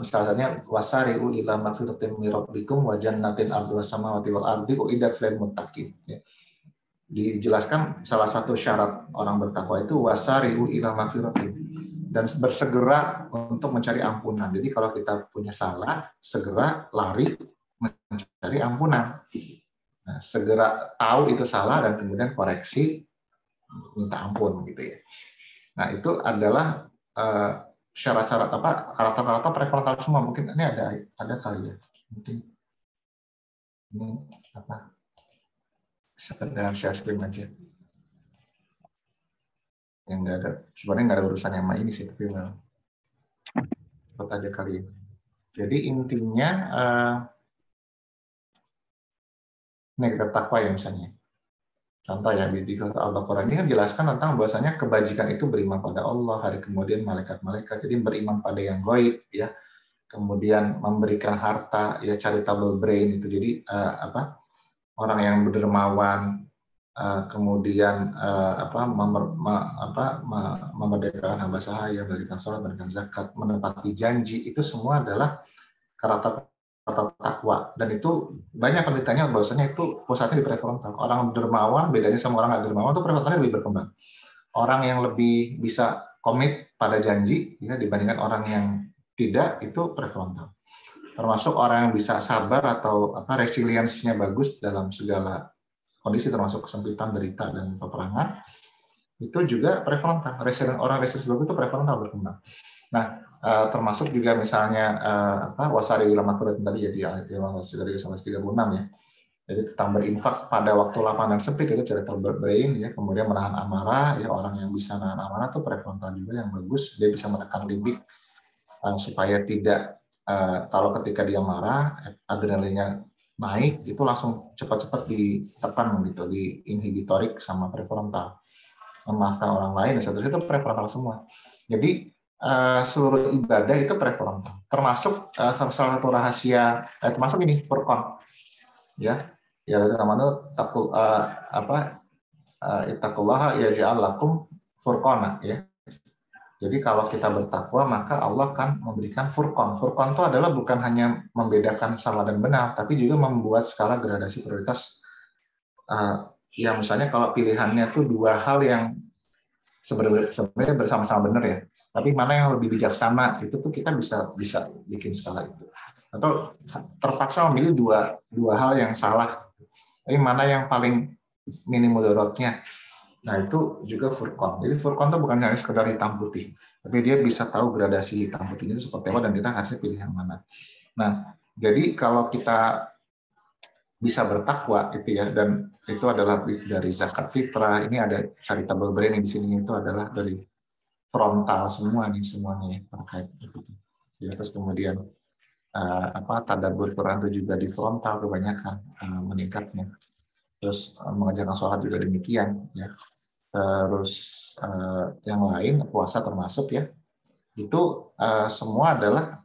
misalnya wasari'u ila magfiratin min rabbikum wa jannatin arduha samawati wal ardi uiddat lil muttaqin. Dijelaskan salah satu syarat orang bertakwa itu wasari'u ila magfiratin, dan bersegera untuk mencari ampunan. Jadi kalau kita punya salah, segera lari mencari ampunan. Nah, segera tahu itu salah dan kemudian koreksi, minta ampun gitu ya. Nah, itu adalah syarat-syarat karakter-karakter prefrontal semua. Mungkin ini ada kali ya. Mungkin ini sekedar share screen aja. Yang nggak ada, sebenarnya nggak ada urusannya sama ini sih, tapi buat aja kali ini. Jadi intinya ini kita takwa ya misalnya. Contoh ya, di Al-Baqarah ini kan jelaskan tentang bahwasanya kebajikan itu beriman pada Allah, hari kemudian malaikat-malaikat, jadi beriman pada yang gaib ya. Kemudian memberikan harta ya, charitable brain itu, jadi orang yang berdermawan, kemudian memerdekakan hamba sahaya, memberikan sholat, memberikan zakat, menepati janji, itu semua adalah karakter takwa. Dan itu banyak penelitiannya bahwasanya itu pusatnya di prefrontal. Orang dermawan, bedanya sama orang nggak dermawan itu prefrontalnya lebih berkembang. Orang yang lebih bisa komit pada janji ya, dibandingkan orang yang tidak, itu prefrontal. Termasuk orang yang bisa sabar atau resiliensinya bagus dalam segala kondisi, termasuk kesempitan, derita, dan peperangan, itu juga prefrontal. Orang resiliensi bagus itu prefrontal berkembang. Nah, termasuk juga misalnya wasari ila magfiratin tadi ya, di ayat 3-36 ya. Jadi tentang berinfak pada waktu lapang dan sempit, itu charitable brain ya. Kemudian menahan amarah ya, orang yang bisa menahan amarah itu prefrontal juga yang bagus. Dia bisa menekan limbik supaya tidak kalau ketika dia marah adrenalinnya naik, itu langsung cepat-cepat ditekan gitu, di inhibitorik sama prefrontal. Memaafkan orang lain dan seterusnya, itu prefrontal semua. Jadi seluruh ibadah itu prefrontal, termasuk salah satu rahasia, termasuk ini furqan, ya itu namanya ittaqullaha yaj'al lakum furqana ya. Jadi kalau kita bertakwa maka Allah akan memberikan furqan. Furqan itu adalah bukan hanya membedakan salah dan benar, tapi juga membuat skala gradasi prioritas. Ya misalnya kalau pilihannya tuh dua hal yang sebenarnya bersama-sama benar ya, tapi mana yang lebih bijaksana, itu tuh kita bisa bikin skala itu. Atau terpaksa memilih dua hal yang salah, tapi mana yang paling minim mudaratnya. Nah, itu juga furqan. Jadi furqan itu bukan hanya sekedar hitam putih, tapi dia bisa tahu gradasi hitam putih itu seperti apa dan kita harusnya pilih yang mana. Nah, jadi kalau kita bisa bertakwa gitu ya, dan itu adalah dari zakat fitrah, ini ada charitable brain di sini, itu adalah dari frontal semua nih semuanya terkait itu. Ya, terus kemudian tadabbur Quran itu juga di frontal kebanyakan meningkatnya. Terus mengerjakan sholat juga demikian ya. Terus yang lain puasa termasuk ya. Itu semua adalah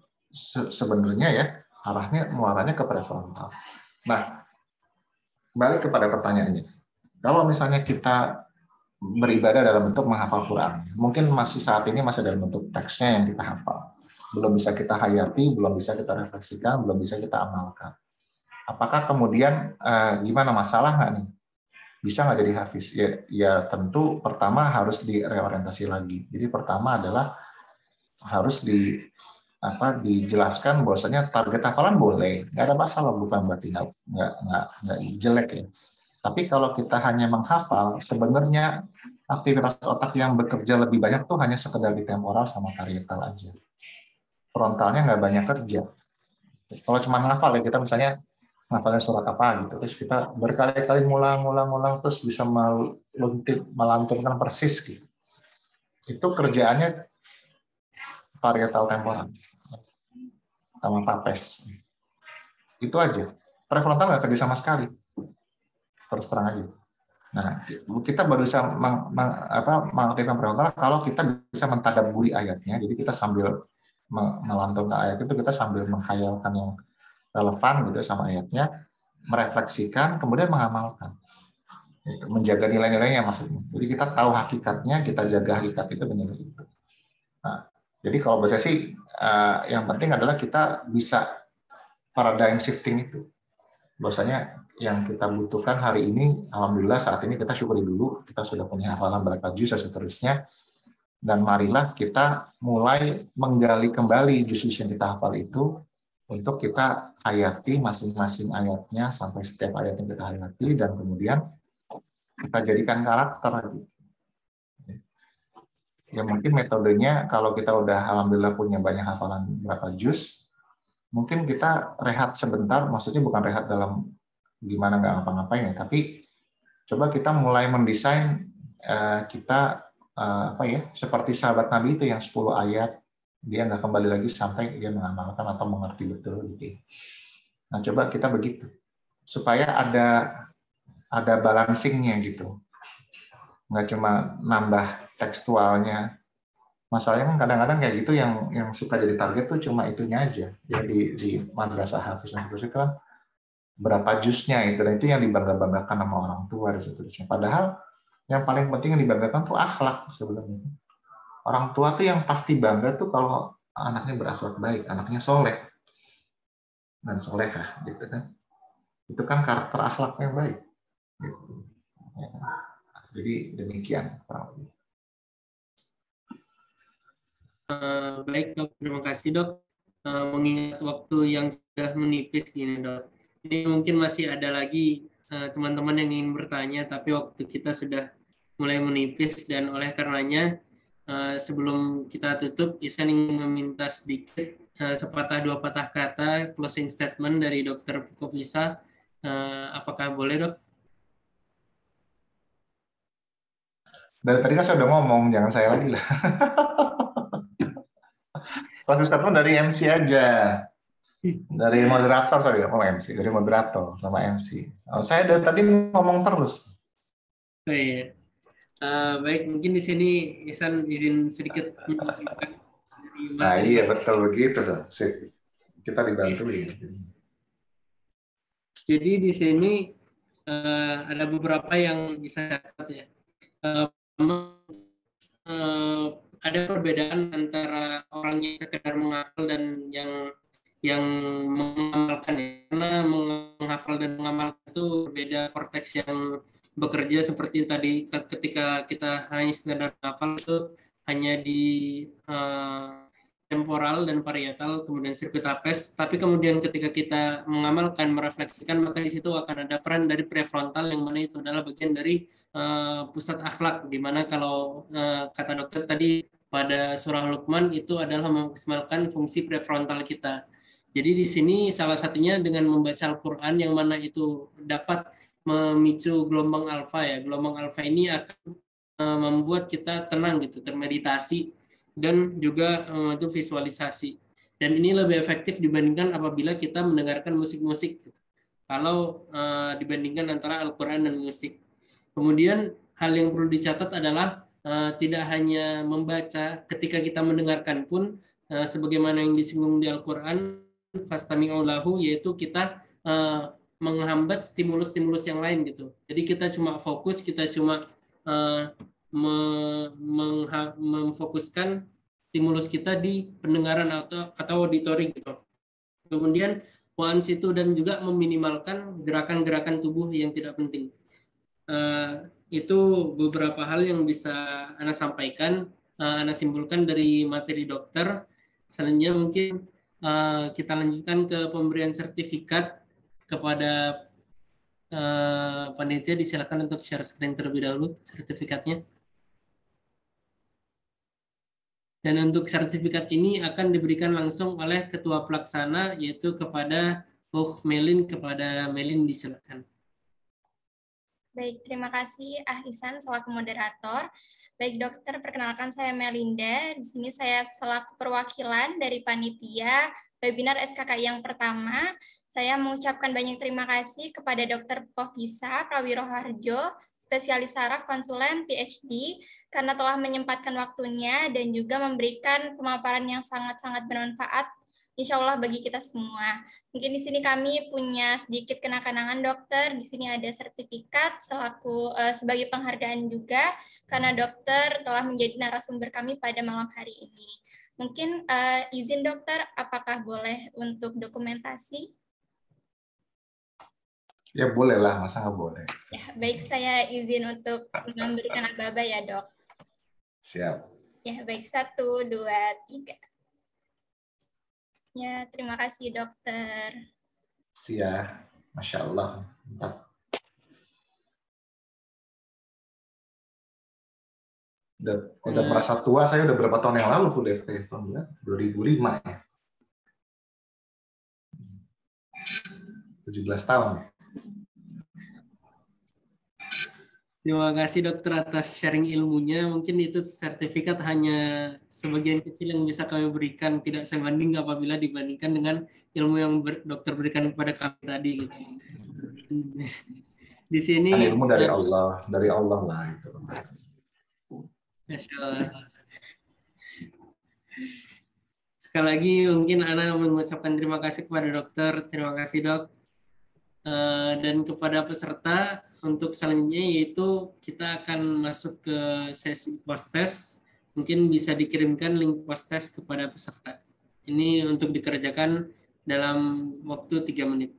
sebenarnya ya muaranya ke prefrontal. Nah, balik kepada pertanyaannya. Kalau misalnya kita beribadah dalam bentuk menghafal Quran, mungkin saat ini masih dalam bentuk teksnya yang kita hafal. Belum bisa kita hayati, belum bisa kita refleksikan, belum bisa kita amalkan. Apakah kemudian gimana, masalah nggak nih? Bisa nggak jadi hafiz? Ya tentu pertama harus direorientasi lagi. Jadi pertama adalah harus dijelaskan bahwasanya target hafalan boleh, nggak ada masalah, bukan berarti nggak jelek ya. Tapi kalau kita hanya menghafal, sebenarnya aktivitas otak yang bekerja lebih banyak tuh hanya sekedar di temporal sama parietal aja. Frontalnya nggak banyak kerja. Kalau cuma menghafal ya, kita misalnya menghafalnya surat apa gitu, terus kita berkali-kali ngulang, terus bisa melantunkan persis gitu. Itu kerjaannya parietal temporal sama papes. Itu aja. Prefrontal nggak kerja sama sekali. Terus terang aja. Nah, kita baru bisa mengaktifkan prefrontal kalau kita bisa mentadabburi ayatnya. Jadi kita sambil melantunkan ayat itu, kita sambil menghayalkan yang relevan gitu sama ayatnya, merefleksikan, kemudian mengamalkan. Menjaga nilai-nilainya maksudnya. Jadi kita tahu hakikatnya, kita jaga hakikat itu benar itu. Nah, jadi kalau bahasa sih yang penting adalah kita bisa paradigm shifting itu. Bahwasanya yang kita butuhkan hari ini, alhamdulillah saat ini kita syukuri dulu, kita sudah punya hafalan berapa juz dan seterusnya, dan marilah kita mulai menggali kembali juz-juz yang kita hafal itu untuk kita hayati masing-masing ayatnya sampai setiap ayat yang kita hayati, dan kemudian kita jadikan karakter. Ya mungkin metodenya kalau kita udah alhamdulillah punya banyak hafalan berapa juz, mungkin kita rehat sebentar, maksudnya bukan rehat dalam gimana nggak ngapa-ngapain ya, tapi coba kita mulai mendesain kita seperti sahabat Nabi itu yang 10 ayat dia nggak kembali lagi sampai dia mengamalkan atau mengerti betul gitu. Nah coba kita begitu supaya ada balancingnya gitu, nggak cuma nambah tekstualnya. Masalahnya kan kadang-kadang kayak gitu yang suka jadi target tuh cuma itunya aja ya, di madrasah hafiz itu kan berapa juznya itu, dan itu yang dibangga-banggakan sama orang tua dan seterusnya. Padahal yang paling penting yang dibanggakan tuh akhlak sebenarnya. Orang tua tuh yang pasti bangga tuh kalau anaknya berakhlak baik, anaknya soleh dan solehah gitu kan. Itu kan karakter akhlaknya yang baik. Gitu. Ya. Jadi demikian. Baik dok, terima kasih dok. Mengingat waktu yang sudah menipis gini dok, ini mungkin masih ada lagi teman-teman yang ingin bertanya, tapi waktu kita sudah mulai menipis, dan oleh karenanya sebelum kita tutup, Ihsan ingin meminta sedikit sepatah dua patah kata closing statement dari Dr. Pukofisa. Apakah boleh dok? Dari tadi kan saya udah ngomong, jangan saya lagi lah. Closing statement dari MC aja. Dari moderator, sorry, MC. Dari moderator sama MC. Saya dari tadi ngomong terus. Oh, iya. Baik, mungkin di sini Ihsan izin sedikit. Nah iya betul begitu dong. Kita dibantuin. Jadi di sini ada beberapa yang bisa catat ya. Ada perbedaan antara orang yang sekedar menghafal dan yang mengamalkan ya. Karena menghafal dan mengamalkan itu berbeda korteks yang bekerja seperti tadi. Ketika kita hanya sekedar menghafal itu hanya di temporal dan parietal, kemudian sirkuit apes. Tapi kemudian ketika kita mengamalkan, merefleksikan, maka di situ akan ada peran dari prefrontal, yang mana itu adalah bagian dari pusat akhlak, di mana kalau kata dokter tadi pada surah Luqman itu adalah memaksimalkan fungsi prefrontal kita. Jadi di sini salah satunya dengan membaca Al-Quran, yang mana itu dapat memicu gelombang alfa ya. Gelombang alfa ini akan membuat kita tenang gitu, termeditasi dan juga itu visualisasi. Dan ini lebih efektif dibandingkan apabila kita mendengarkan musik-musik. Kalau dibandingkan antara Al-Quran dan musik. Kemudian hal yang perlu dicatat adalah tidak hanya membaca, ketika kita mendengarkan pun sebagaimana yang disinggung di Al-Quran, fastami'u lahu, yaitu kita menghambat stimulus-stimulus yang lain gitu. Jadi kita cuma fokus, kita cuma memfokuskan stimulus kita di pendengaran atau auditori gitu. Kemudian once itu dan juga meminimalkan gerakan-gerakan tubuh yang tidak penting. Itu beberapa hal yang bisa Ana sampaikan, Ana simpulkan dari materi dokter. Selanjutnya mungkin kita lanjutkan ke pemberian sertifikat kepada panitia. Disilakan untuk share screen terlebih dahulu sertifikatnya. Dan untuk sertifikat ini akan diberikan langsung oleh ketua pelaksana, yaitu kepada Melin. Kepada Melin, disilakan. Baik, terima kasih Ihsan selaku moderator. Baik dokter, perkenalkan saya Melinda. Di sini saya selaku perwakilan dari panitia webinar SKKI yang pertama. Saya mengucapkan banyak terima kasih kepada Dr. Kofisa Prawiroharjo, spesialis saraf konsulen PhD, karena telah menyempatkan waktunya dan juga memberikan pemaparan yang sangat-sangat bermanfaat, insya Allah bagi kita semua. Mungkin di sini kami punya sedikit kenang-kenangan dokter. Di sini ada sertifikat selaku sebagai penghargaan juga, karena dokter telah menjadi narasumber kami pada malam hari ini. Mungkin izin dokter, apakah boleh untuk dokumentasi? Ya boleh lah, masa nggak boleh. Ya, baik, saya izin untuk memberikan aba-aba ya dok. Siap. Ya, baik. 1, 2, 3. Ya, terima kasih dokter. Siap. Masya Allah. Mantap. Udah merasa tua, saya udah berapa tahun yang lalu full DFT? Tahun 2005 ya. 17 tahun. Terima kasih dokter atas sharing ilmunya. Mungkin itu sertifikat hanya sebagian kecil yang bisa kami berikan, tidak sebanding apabila dibandingkan dengan ilmu yang dokter berikan kepada kami tadi. Gitu. Di sini ilmu dari Allah lah itu. Masya Allah. Sekali lagi mungkin Ana mengucapkan terima kasih kepada dokter. Terima kasih dok. Dan kepada peserta untuk selanjutnya, yaitu kita akan masuk ke sesi post test. Mungkin bisa dikirimkan link post test kepada peserta. Ini untuk dikerjakan dalam waktu 3 menit.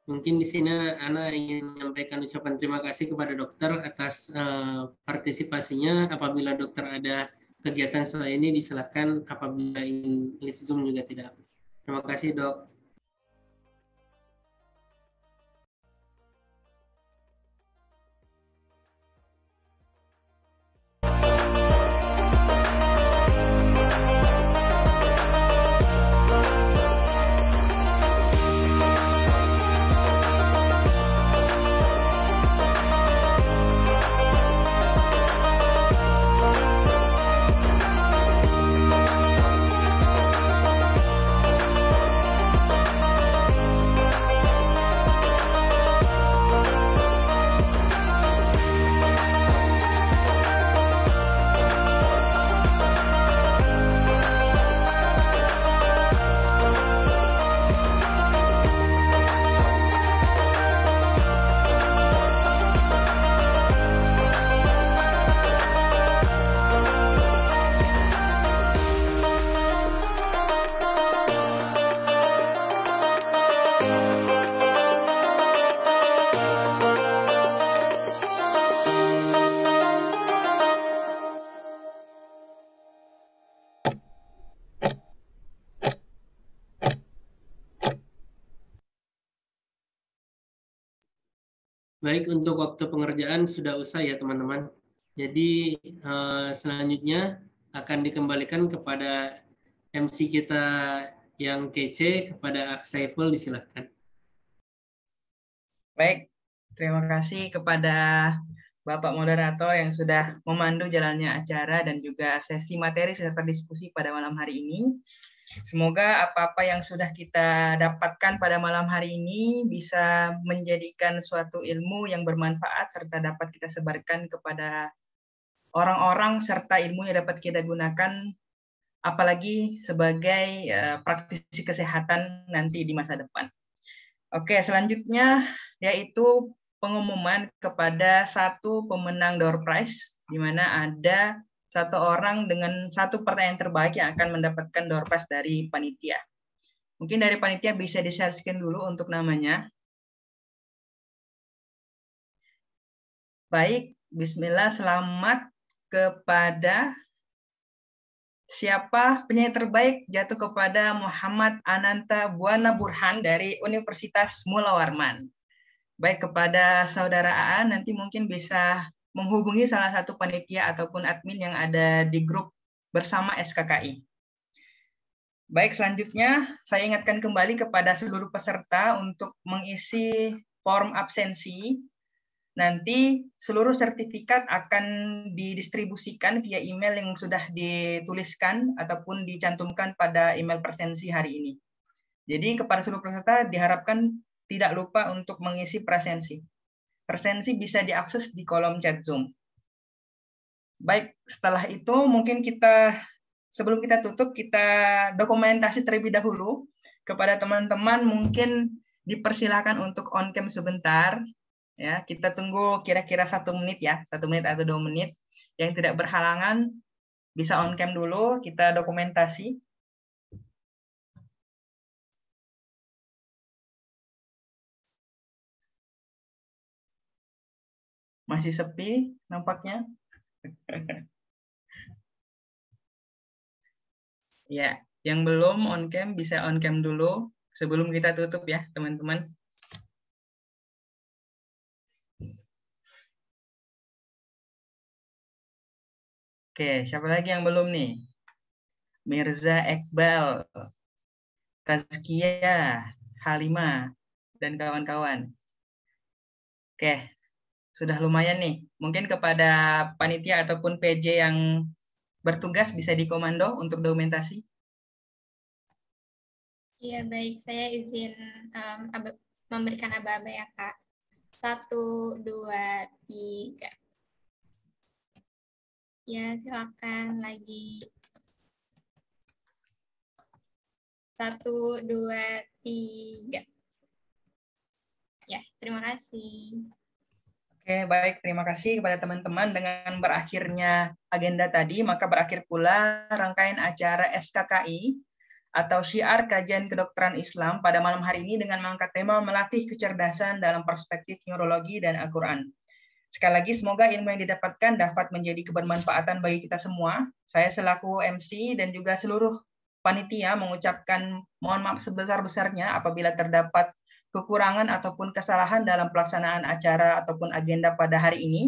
Mungkin di sini Ana ingin menyampaikan ucapan terima kasih kepada dokter atas partisipasinya. Apabila dokter ada kegiatan setelah ini, disilakan. Apabila ingin live Zoom juga tidak. Terima kasih dok. Baik, untuk waktu pengerjaan sudah usai ya teman-teman. Jadi selanjutnya akan dikembalikan kepada MC kita yang kece, kepada Akh Saiful, disilakan. Baik, terima kasih kepada Bapak Moderator yang sudah memandu jalannya acara dan juga sesi materi serta diskusi pada malam hari ini. Semoga apa-apa yang sudah kita dapatkan pada malam hari ini bisa menjadikan suatu ilmu yang bermanfaat serta dapat kita sebarkan kepada orang-orang serta ilmu yang dapat kita gunakan apalagi sebagai praktisi kesehatan nanti di masa depan. Oke, selanjutnya yaitu pengumuman kepada satu pemenang door prize, di mana ada satu orang dengan satu pertanyaan terbaik yang akan mendapatkan door prize dari panitia. Mungkin dari panitia bisa di-share screen dulu untuk namanya. Baik, bismillah, selamat kepada siapa penyanyi terbaik jatuh kepada Muhammad Ananta Buana Burhan dari Universitas Mula Warman. Baik, kepada saudara Aan nanti mungkin bisa menghubungi salah satu panitia ataupun admin yang ada di grup bersama SKKI. Baik, selanjutnya saya ingatkan kembali kepada seluruh peserta untuk mengisi form absensi. Nanti seluruh sertifikat akan didistribusikan via email yang sudah dituliskan ataupun dicantumkan pada email presensi hari ini. Jadi kepada seluruh peserta diharapkan tidak lupa untuk mengisi presensi. Presensi bisa diakses di kolom chat Zoom. Baik, setelah itu mungkin sebelum kita tutup, kita dokumentasi terlebih dahulu. Kepada teman-teman mungkin dipersilakan untuk on cam sebentar. Ya, kita tunggu kira-kira 1 menit ya, 1 menit atau 2 menit. Yang tidak berhalangan bisa on cam dulu, kita dokumentasi. Masih sepi nampaknya. Ya, yang belum on cam bisa on cam dulu sebelum kita tutup ya, teman-teman. Oke, siapa lagi yang belum nih? Mirza Iqbal, Tazkiyah, Halimah, dan kawan-kawan. Oke, sudah lumayan nih. Mungkin kepada panitia ataupun PJ yang bertugas bisa dikomando untuk dokumentasi. Iya, baik. Saya izin memberikan aba-aba ya, Kak. 1, 2, 3. Ya, silakan lagi. 1, 2, 3. Ya, terima kasih. Oke, baik. Terima kasih kepada teman-teman. Dengan berakhirnya agenda tadi, maka berakhir pula rangkaian acara SKKI atau Syiar Kajian Kedokteran Islam pada malam hari ini dengan mengangkat tema melatih kecerdasan dalam perspektif neurologi dan Al-Quran. Sekali lagi, semoga ilmu yang didapatkan dapat menjadi kebermanfaatan bagi kita semua. Saya selaku MC dan juga seluruh panitia mengucapkan mohon maaf sebesar-besarnya apabila terdapat kekurangan ataupun kesalahan dalam pelaksanaan acara ataupun agenda pada hari ini.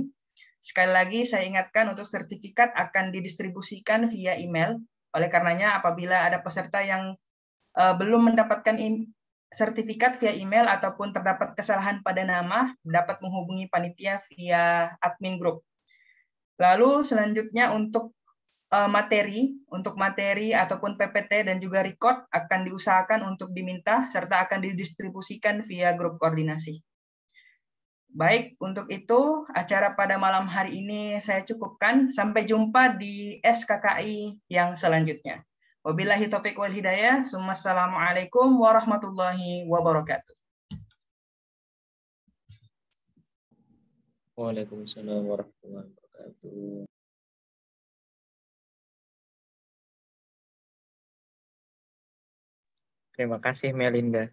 Sekali lagi saya ingatkan untuk sertifikat akan didistribusikan via email. Oleh karenanya apabila ada peserta yang belum mendapatkan sertifikat via email ataupun terdapat kesalahan pada nama, dapat menghubungi panitia via admin group. Lalu selanjutnya untuk materi ataupun PPT dan juga record akan diusahakan untuk diminta serta akan didistribusikan via grup koordinasi. Baik, untuk itu acara pada malam hari ini saya cukupkan. Sampai jumpa di SKKI yang selanjutnya. Wabillahi taufiq wal hidayah. Assalamualaikum warahmatullahi wabarakatuh. Waalaikumsalam warahmatullahi wabarakatuh. Terima kasih Melinda.